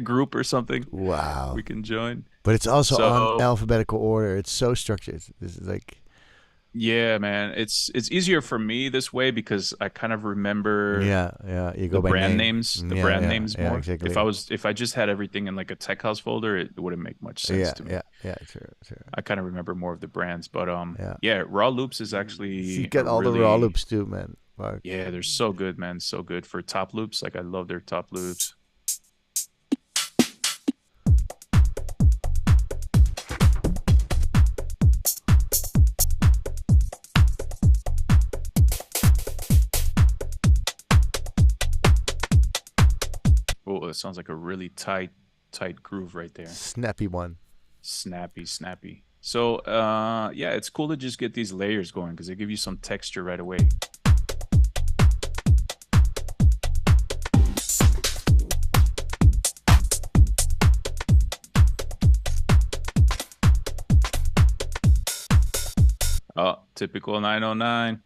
group or something? Wow. We can join. But it's also on alphabetical order. It's so structured. This is like... Yeah, man. It's easier for me this way because I kind of remember you go the by brand name. names, the brand names more. Exactly. If I just had everything in like a tech house folder, it wouldn't make much sense to me. Yeah, sure. I kind of remember more of the brands, but raw loops is actually You get all the raw loops too, man. Fuck. Yeah, they're so good, man. So good for top loops. Like I love their top loops. Oh, it sounds like a really tight groove right there. Snappy one. Snappy. So, yeah, it's cool to just get these layers going because they give you some texture right away. Oh, typical 909.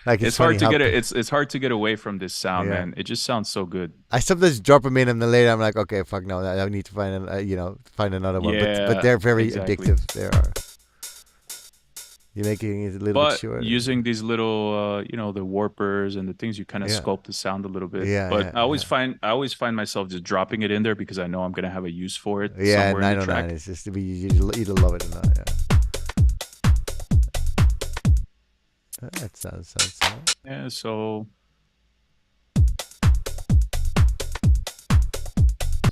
Like It's funny hard to how get it. It's hard to get away from this sound, Yeah. man. It just sounds so good. I sometimes drop them in, and then later I'm like, okay, fuck no, I need to find find another one. But Yeah, they're very exactly. addictive. They are. You're making it a little bit But shorter. using these little, the warpers and the things, you kind of Yeah. sculpt the sound a little bit. Yeah, But yeah, I always find myself just dropping it in there because I know I'm gonna have a use for it Yeah, somewhere in the 909 track. is just to be you either love it or not. Yeah. That sounds. Yeah, so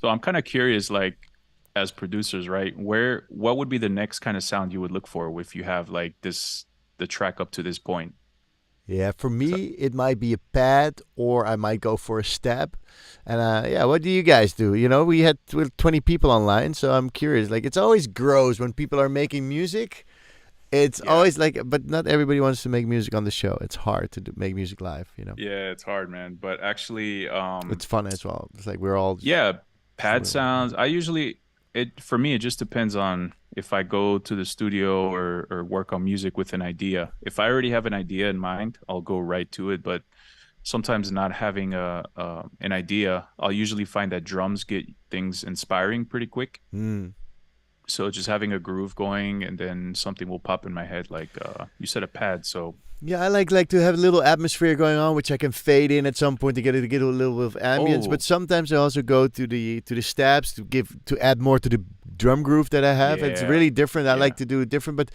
I'm kind of curious, like, as producers, right? What would be the next kind of sound you would look for if you have like the track up to this point? Yeah, for me, So, it might be a pad, or I might go for a stab. And yeah, what do you guys do? We had 20 people online, so I'm curious. Like, it's always gross when people are making music. It's yeah, always like, but not everybody wants to make music on the show. It's hard to make music live. yeah, it's hard, man. But actually, It's fun as well. It's like we're all just, yeah, pad sort of- sounds. For me, it just depends on if I go to the studio or work on music with an idea. If I already have an idea in mind, I'll go right to it. But sometimes not having an idea, I'll usually find that drums get things inspiring pretty quick. Mm. So just having a groove going, and then something will pop in my head, like you said, a pad. So Yeah, I like to have a little atmosphere going on, which I can fade in at some point to get a little bit of ambience. But oh sometimes I also go to the stabs to add more to the drum groove that I have. It's yeah, really different. I yeah, like to do it different. But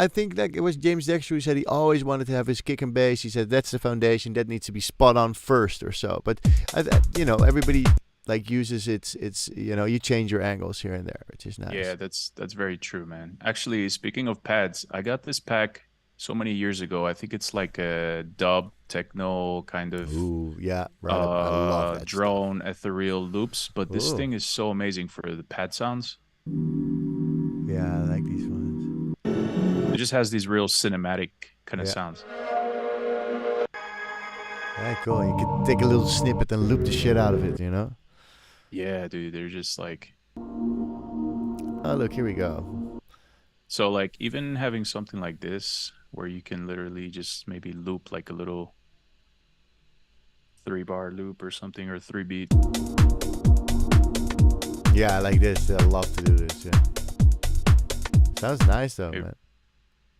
I think like it was James Dexter who said he always wanted to have his kick and bass. He said that's the foundation that needs to be spot on first or so. But everybody like uses it's you change your angles here and there, which is nice. yeah. That's very true, man. Actually, speaking of pads, I got this pack so many years ago. I think it's like a dub techno kind of Ooh, yeah, right. I love that stuff. drone ethereal loops, but this Ooh. thing is so amazing for the pad sounds. Yeah, I like these ones. It just has these real cinematic kind of Yeah. sounds. Yeah, cool. You could take a little snippet and loop the shit out of it. Yeah, dude, they're just like, Oh, look, here we go. so like even having something like this where you can literally just maybe loop like a little 3-bar loop or something, or 3-beat. Yeah, I like this. I love to do this. Yeah. Sounds nice though, Maybe, man.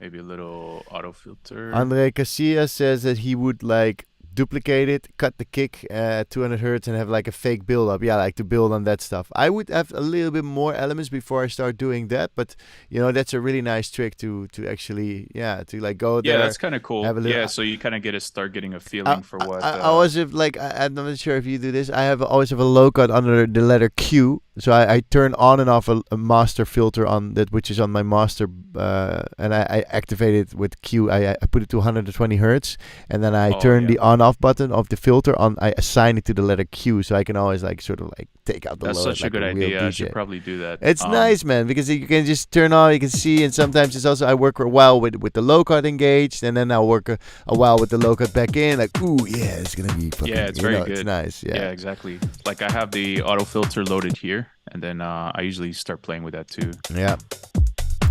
maybe a little auto filter. Andre Casillas says that he would like duplicate it, cut the kick at 200 hertz, and have like a fake build up. Yeah, like to build on that stuff. I would have a little bit more elements before I start doing that, but that's a really nice trick to actually to like go there. Yeah, that's kind of cool. have a little- Yeah, so you kind of start getting a feeling for what. I always have like I'm not sure if you do this. I always have a low cut under the letter Q, so I turn on and off a master filter on that, which is on my master, and I activate it with Q. I put it to 120 hertz, and then I turn the on-off button of the filter on. I assign it to the letter Q, so I can always like sort of like take out the That's low. such a like good real idea. I DJ. should probably do that. It's nice, man, because you can just turn on, you can see, and sometimes it's also I work for a while with the low cut engaged, and then I'll work a while with the low cut back in. Like, ooh, yeah, it's gonna be fucking. Yeah, it's very good. It's nice. Yeah, exactly. Like I have the auto filter loaded here, and then I usually start playing with that too. Yeah.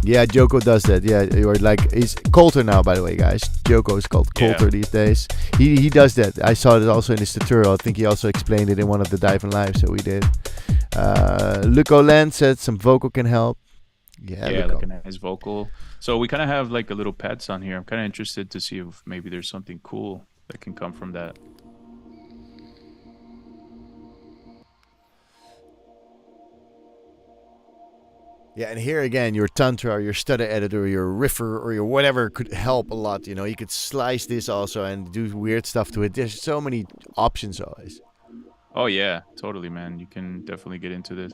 Yeah, Joko does that. Yeah, or like he's Coulter now, by the way, guys. Joko is called Coulter these days. He does that. I saw it also in his tutorial. I think he also explained it in one of the Dive and Lives that we did. Luco Land said some vocal can help. Yeah, like a nice vocal. So we kind of have like a little pad sound here. I'm kind of interested to see if maybe there's something cool that can come from that. Yeah, and here again, your tantra, or your stutter editor, your riffer, or your whatever could help a lot. You could slice this also and do weird stuff to it. There's so many options always. Oh yeah, totally, man. You can definitely get into this.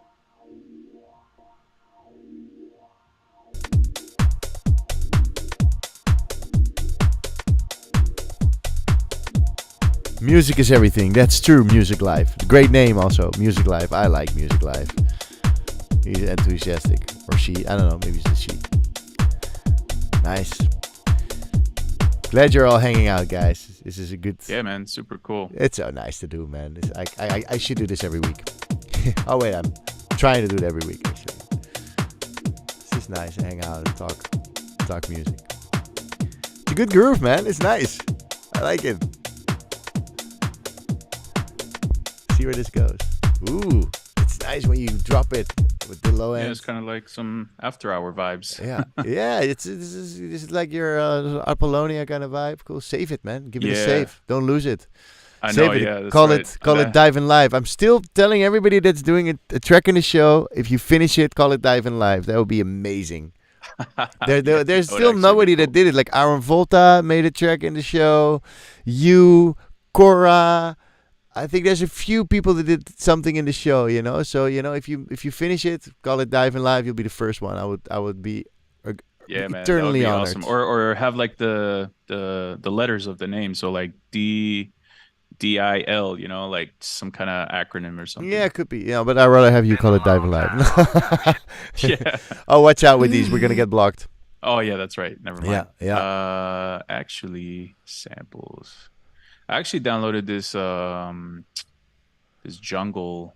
Music is everything. That's true. Music Live. Great name also. Music Live. I like Music Live. He's enthusiastic. Or she. I don't know. Maybe it's a she. Nice. Glad you're all hanging out, guys. This is a good... Yeah, man. Super cool. It's so nice to do, man. I should do this every week. Oh, wait. I'm trying to do it every week, actually. It's just nice to hang out and talk music. It's a good groove, man. It's nice. I like it. See where this goes. Ooh, it's nice when you drop it with the low end. Yeah, it's kind of like some after hour vibes. Yeah, yeah. This is like your Apollonia kind of vibe. Cool. Save it, man. Give it a save. Don't lose it. I Save know. it. Yeah, that's Call right. it Dive in Live. I'm still telling everybody that's doing a track in the show. If you finish it, call it Dive in Live. That would be amazing. There's still nobody that did it. Like Aaron Volta made a track in the show. You, Cora. I think there's a few people that did something in the show, you know. So if you finish it, call it Dive in Live. You'll be the first one. I would be man, eternally that would be honored. awesome. Or have like the letters of the name. So like DIL, you know, like some kind of acronym or something. Yeah, it could be. Yeah, but I'd rather have you call it Dive in Live. Yeah. Oh, watch out with these. We're gonna get blocked. Oh yeah, that's right. Never mind. Yeah. Actually, samples. I actually downloaded this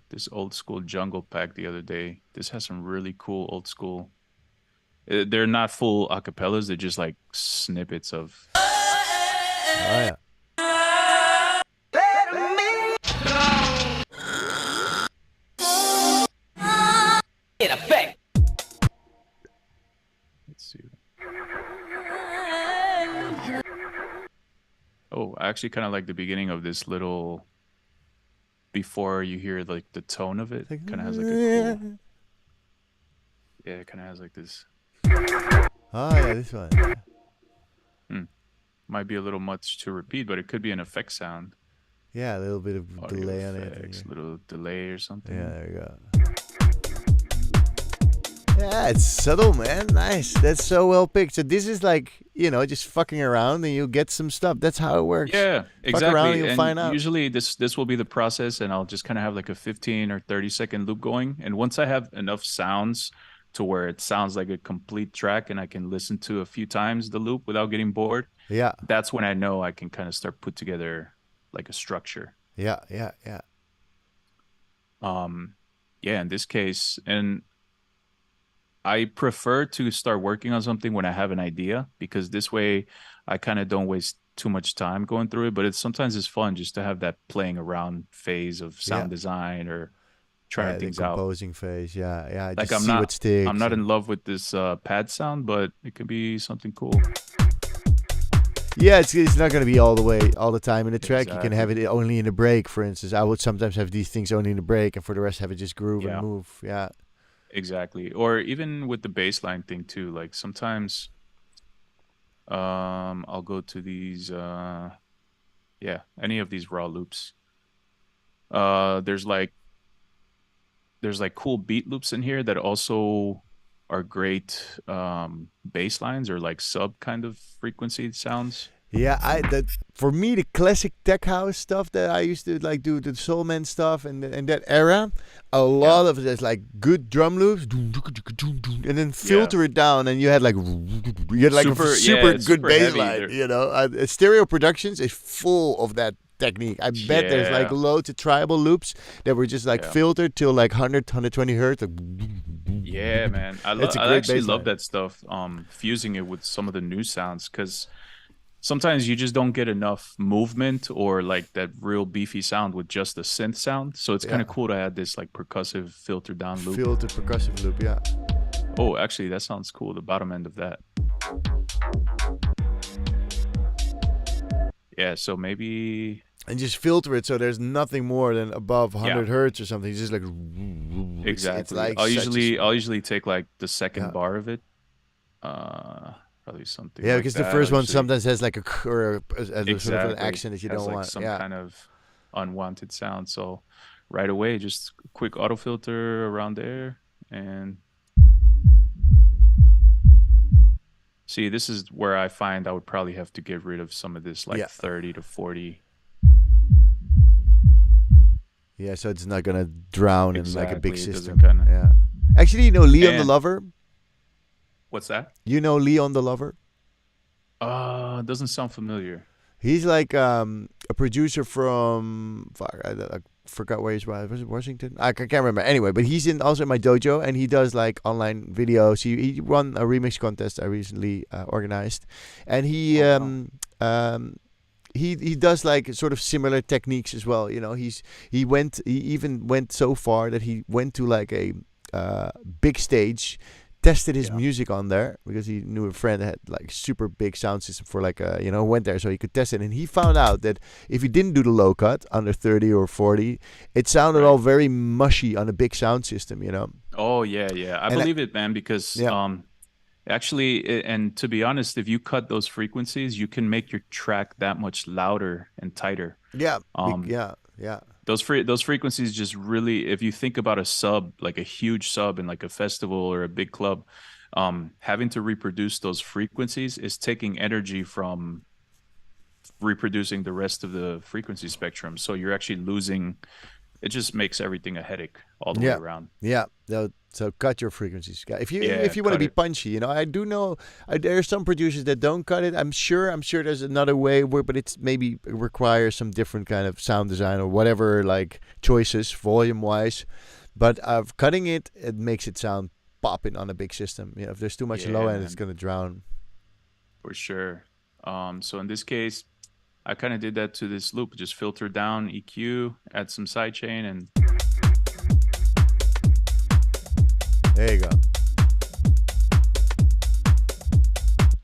this old school jungle pack the other day. This has some really cool old school. They're not full acapellas. They're just like snippets of. Oh yeah. In effect. Let's see. Oh, I actually kind of like the beginning of this little. Before you hear like the tone of it, kind of has like a cool. Yeah, it kind of has like this. Oh yeah, this one. Might be a little much to repeat, but it could be an effect sound. Yeah, a little bit of Audio delay on effects, it. little delay or something. Yeah, there you go. Yeah, it's subtle, man. Nice. That's so well picked. So this is like, just fucking around and you'll get some stuff. That's how it works. Yeah, exactly. Fuck around and you'll and find out. usually this will be the process, and I'll just kind of have like a 15 or 30-second loop going. And once I have enough sounds to where it sounds like a complete track and I can listen to a few times the loop without getting bored, Yeah. that's when I know I can kind of start put together like a structure. Yeah. In this case, and I prefer to start working on something when I have an idea, because this way I kind of don't waste too much time going through it. But sometimes it's fun just to have that playing around phase of sound design or trying things the out. composing phase. Yeah. Like Just see what sticks. I'm not in love with this pad sound, but it could be something cool. Yeah, it's not going to be all the time in the track. Exactly. You can have it only in the break, for instance. I would sometimes have these things only in the break, and for the rest have it just groove and move. Yeah. Exactly. Or even with the baseline thing too. Like sometimes I'll go to these any of these raw loops. There's like cool beat loops in here that also are great bass lines or like sub kind of frequency sounds. Yeah, for me the classic tech house stuff that I used to like do, the Soulman stuff and that era, a lot of it is like good drum loops, and then filter it down, and you had like a super good bass line. Stereo Productions is full of that technique. I bet there's like loads of tribal loops that were just like filtered till like 120 hertz. Like, yeah, man. I actually love that stuff. Fusing it with some of the new sounds, because sometimes you just don't get enough movement or like that real beefy sound with just the synth sound. So it's kind of cool to add this like percussive filter down loop. Filtered percussive loop, yeah. Oh, actually, that sounds cool. The bottom end of that. Yeah, so maybe. And just filter it so there's nothing more than above 100 hertz or something. It's just like. Exactly. It's like I'll usually take like the second bar of it. Probably something. Yeah, like because that. the first one sometimes has like a sort of an accent that you don't like want. Some kind of unwanted sound. So right away, just a quick auto filter around there, and see, this is where I find I would probably have to get rid of some of this 30 to 40. Yeah, so it's not gonna drown in like a big system. Kinda... Actually, Leon the Lover. What's that? Leon the Lover? Doesn't sound familiar. He's like a producer from I forgot where he's from. Was it Washington? I can't remember. Anyway, but he's also in my dojo, and he does like online videos. He won a remix contest I recently organized, and he he does like sort of similar techniques as well. He even went so far that he went to like a big stage, tested his Yeah. music on there because he knew a friend that had like super big sound system for like went there so he could test it, and he found out that if he didn't do the low cut under 30 or 40, it sounded Right. all very mushy on a big sound system. Oh yeah, yeah. I And believe it, man, because Yeah. actually, and to be honest, if you cut those frequencies, you can make your track that much louder and tighter. Yeah, Um, yeah. those frequencies just really, if you think about a sub, like a huge sub in like a festival or a big club, having to reproduce those frequencies is taking energy from reproducing the rest of the frequency spectrum. So you're actually losing. It just makes everything a headache all the way Yeah. around. Yeah, so cut your frequencies. If you Yeah, if you want to cut be it. punchy, I do know there are some producers that don't cut it. I'm sure there's another way but it's maybe requires some different kind of sound design or whatever like choices volume wise. But cutting it makes it sound popping on a big system. If there's too much Yeah, low end, man. it's gonna drown. For sure. So in this case, I kind of did that to this loop. Just filter down EQ, add some sidechain, and There you go.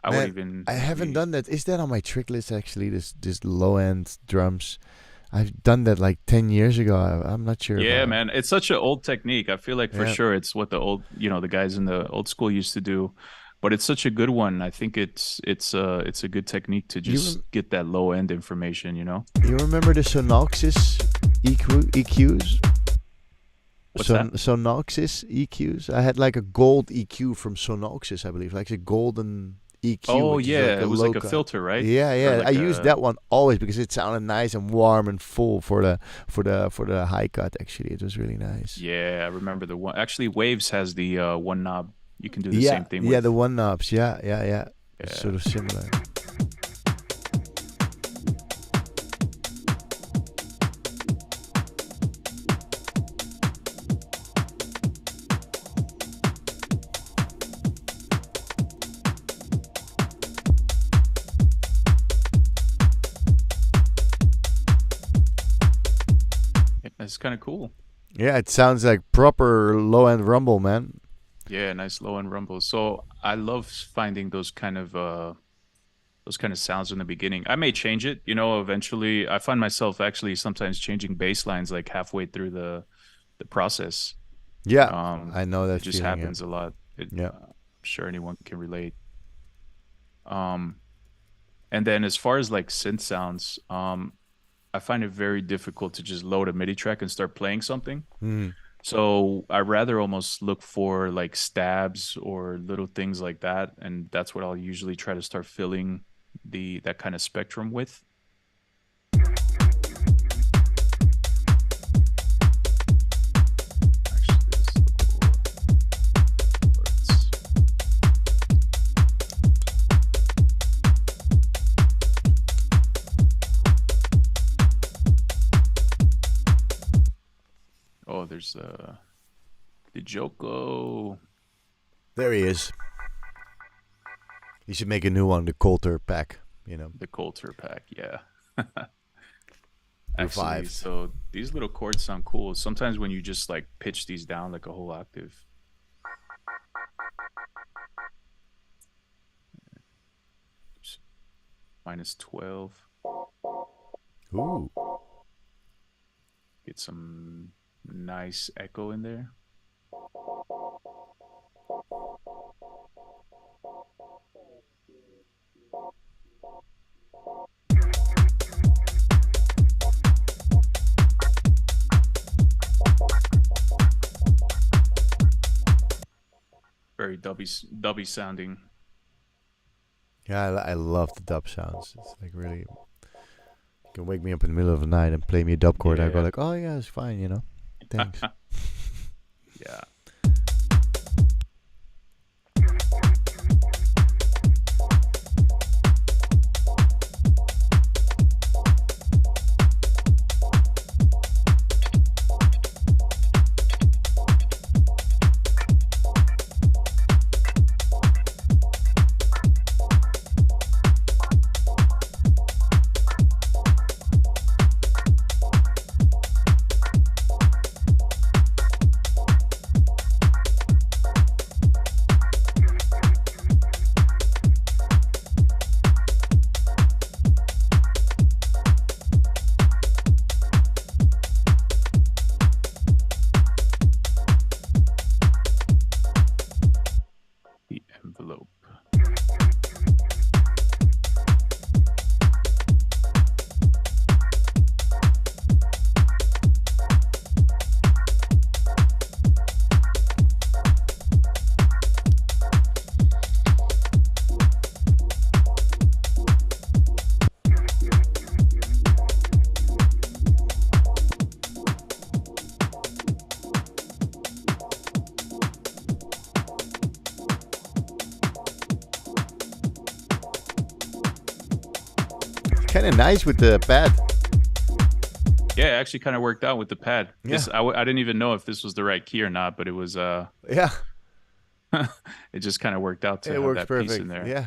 I Man, would even. I haven't maybe- done that. Is that on my trick list actually? This low end drums. I've done that like 10 years ago. I'm not sure. Yeah, man, it's such an old technique. I feel like for Yeah. sure it's what the guys in the old school used to do, but it's such a good one. I think it's a good technique to just get that low end information. You remember the Sonoxys EQs? What's that? Sonoxys EQs? I had like a gold EQ from Sonoxys, I believe. Like a golden EQ. Oh which is yeah, it was like a low-cut. filter, right? Yeah, Or yeah. like I used a- that one always because it sounded nice and warm and full for the high cut. Actually, it was really nice. Yeah, I remember the one. Actually, Waves has the one knob. You can do the yeah, same thing. yeah, with. the one knobs. Yeah. Yeah. It's sort of similar. It's kind of cool. Yeah, it sounds like proper low end rumble, man. Yeah, nice low end rumble. So I love finding those kind of sounds in the beginning. I may change it, eventually. I find myself actually sometimes changing bass lines like halfway through the process. Yeah, I I know that It just feeling, yeah. happens a lot. Yeah. I'm sure anyone can relate. And then as far as like synth sounds, I find it very difficult to just load a MIDI track and start playing something. Mm. So I rather almost look for like stabs or little things like that, and that's what I'll usually try to start filling that kind of spectrum with. Actually, this chords. Oh, there's the Joko. There he is. You should make a new one, the Coulter pack. The Coulter pack, yeah. Actually, Revived. so these little chords sound cool. Sometimes when you just like pitch these down like a whole octave. Oops. -12. Ooh. Get some nice echo in there. Very dubby sounding. Yeah, I love the dub sounds. It's like really. You can wake me up in the middle of the night and play me a dub chord. I go Yeah. like, oh yeah, it's fine, Thanks. Yeah. kind of nice with the pad. Yeah, it actually kind of worked out with the pad. Yeah. I didn't even know if this was the right key or not, but it was Yeah, it just kind of worked out to it have works that piece perfect. in there. Yeah.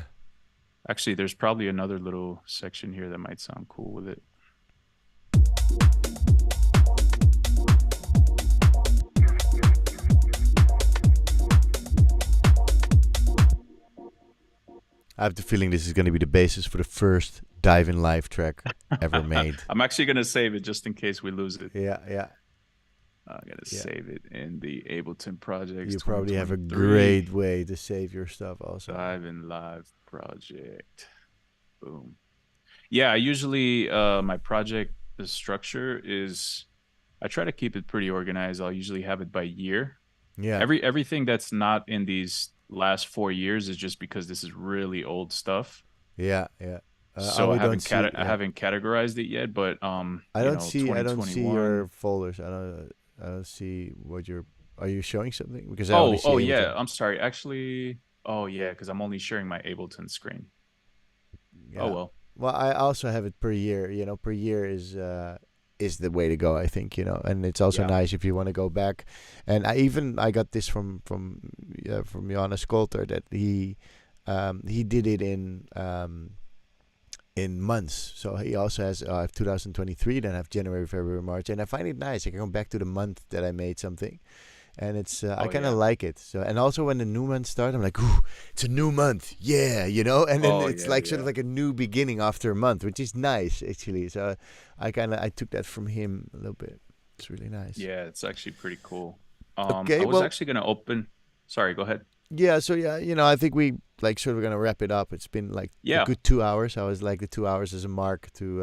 Actually, there's probably another little section here that might sound cool with it. I have the feeling this is going to be the basis for the first Dive in Live track ever made. I'm actually gonna save it just in case we lose it. Yeah, yeah. I'm gonna save it in the Ableton projects. You probably have a 2023 great way to save your stuff also. Dive in Live project. Boom. Yeah, I usually my project, the structure is I try to keep it pretty organized. I'll usually have it by year. Yeah. Everything that's not in these last 4 years is just because this is really old stuff. Yeah, yeah. So I haven't yeah. I haven't categorized it yet, but I don't see your 2021. folders. I don't see what you're. Are you showing something? Because I Oh, only see oh Ableton. yeah. I'm sorry. Actually, oh yeah, because I'm only sharing my Ableton screen. Yeah. Oh well. Well, I also have it per year. You know, per year is the way to go. I think, you know, and it's also Yeah. nice if you want to go back. And I got this from Johannes Kolter that he did it in months. So he also has I have 2023, then I have January, February, March, and I find it nice. I can go back to the month that I made something. And it's I kind of like it. So, and also when the new month starts, I'm like, ooh, it's a new month, yeah, you know. And then it's like sort of like a new beginning after a month, which is nice actually. So I took that from him a little bit. It's really nice. Yeah, it's actually pretty cool. Okay, I was well- actually gonna open. Sorry, go ahead. Yeah. So yeah, you know, I think we like sort of gonna wrap it up. It's been like Yeah. a good 2 hours. I was like the 2 hours as a mark to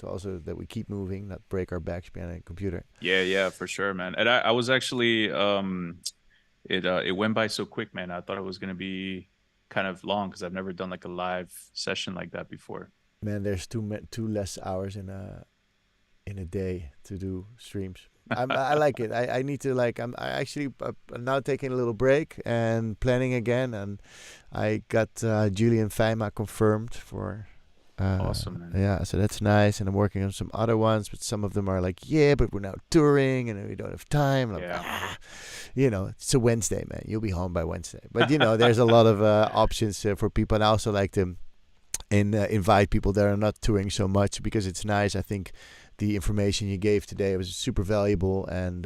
also that we keep moving, not break our backs behind a computer. Yeah, for sure, man. And I was actually it went by so quick, man. I thought it was gonna be kind of long because I've never done like a live session like that before. Man, there's two less hours in a day to do streams. I like it. I need to like. I'm actually now taking a little break and planning again. And I got Julian Feima confirmed for. Awesome, man. Yeah, so that's nice. And I'm working on some other ones, but some of them are like, yeah, but we're now touring and we don't have time. And I'm like, you know, it's a Wednesday, man. You'll be home by Wednesday. But you know, there's a lot of options for people. And I also like to invite people that are not touring so much because it's nice. I think the information you gave today was super valuable, and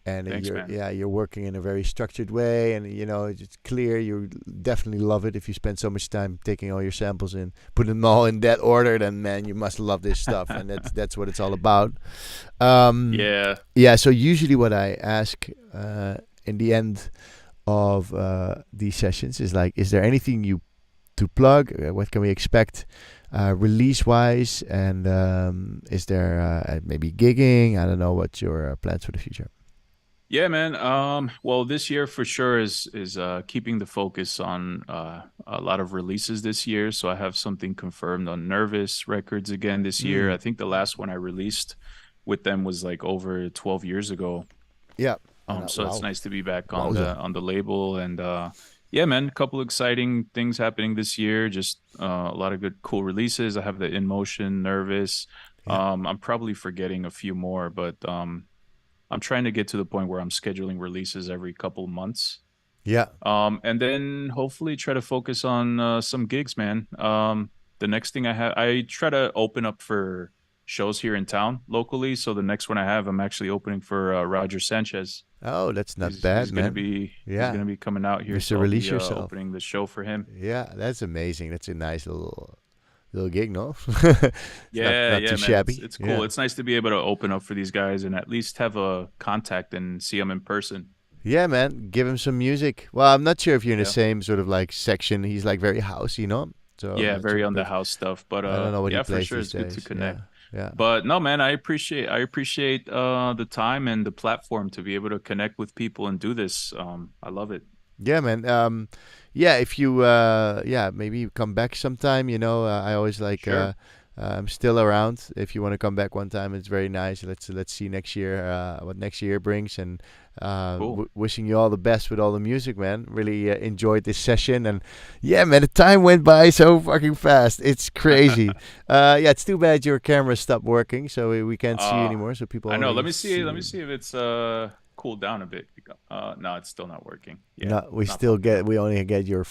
Thanks, man. you're working in a very structured way, and you know it's clear. You definitely love it if you spend so much time taking all your samples and putting them all in that order. Then man, you must love this stuff, and that's what it's all about. Yeah. So usually what I ask in the end of these sessions is like, is there anything you to plug? What can we expect release-wise? And is there maybe gigging? I don't know. What's your plans for the future? Yeah, man. Well, this year for sure is keeping the focus on a lot of releases this year. So I have something confirmed on Nervous Records again this year. I think the last one I released with them was like over 12 years ago. Yeah. So wow. it's nice to be back on Wowza. the label, and yeah, man, a couple exciting things happening this year. Just a lot of good, cool releases. I have the In Motion, Nervous. Yeah. I'm probably forgetting a few more, but I'm trying to get to the point where I'm scheduling releases every couple months. Yeah. And then hopefully try to focus on some gigs, man. The next thing I try to open up for shows here in town locally. So the next one I have, I'm actually opening for Roger Sanchez. Oh, that's not He's bad, man. He's gonna be coming out here. Mr. So I'll Release be, Yourself. opening the show for him. Yeah, that's amazing. That's a nice little gig, no? Yeah, not yeah, too man. shabby. It's cool. Yeah. It's nice to be able to open up for these guys and at least have a contact and see them in person. Yeah, man. Give him some music. Well, I'm not sure if you're in the Yeah. same sort of like section. He's like very housey, you know? So Yeah, I'm not very sure, on the but house stuff, but I don't know what yeah, he for plays sure, these it's good to days. connect. Yeah. But no, man, I appreciate the time and the platform to be able to connect with people and do this. I love it. Yeah, man. Yeah, if you maybe you come back sometime, you know, I always like Sure. I'm still around. If you want to come back one time, it's very nice. Let's see next year what next year brings, and Cool. wishing you all the best with all the music, man. Really enjoyed this session, and yeah, man, the time went by so fucking fast. It's crazy. Yeah, it's too bad your camera stopped working, so we can't see you Uh, anymore. So people I know. only Let me see. Let me see. see if it's cooled down a bit. No, it's still not working. Yeah, No, we not still popping get up. we only get your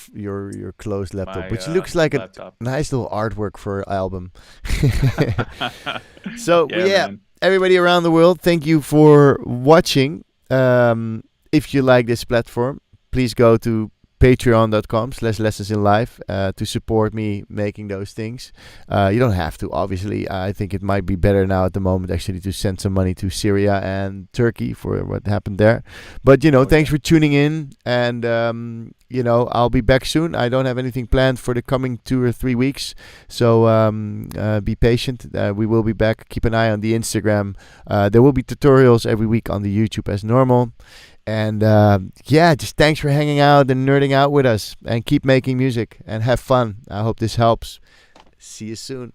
closed laptop, My which looks like a laptop. nice little artwork for an album. So Yeah, yeah, man. everybody around the world, thank you for watching. If you like this platform, please go to patreon.com/lessons in life to support me making those things. You don't have to, obviously. I think it might be better now at the moment actually to send some money to Syria and Turkey for what happened there. But Oh thanks yeah. for tuning in, and I'll be back soon. I don't have anything planned for the coming 2 or 3 weeks, so be patient. We will be back. Keep an eye on the Instagram. There will be tutorials every week on the YouTube as normal. And yeah, just thanks for hanging out and nerding out with us. And keep making music and have fun. I hope this helps. See you soon.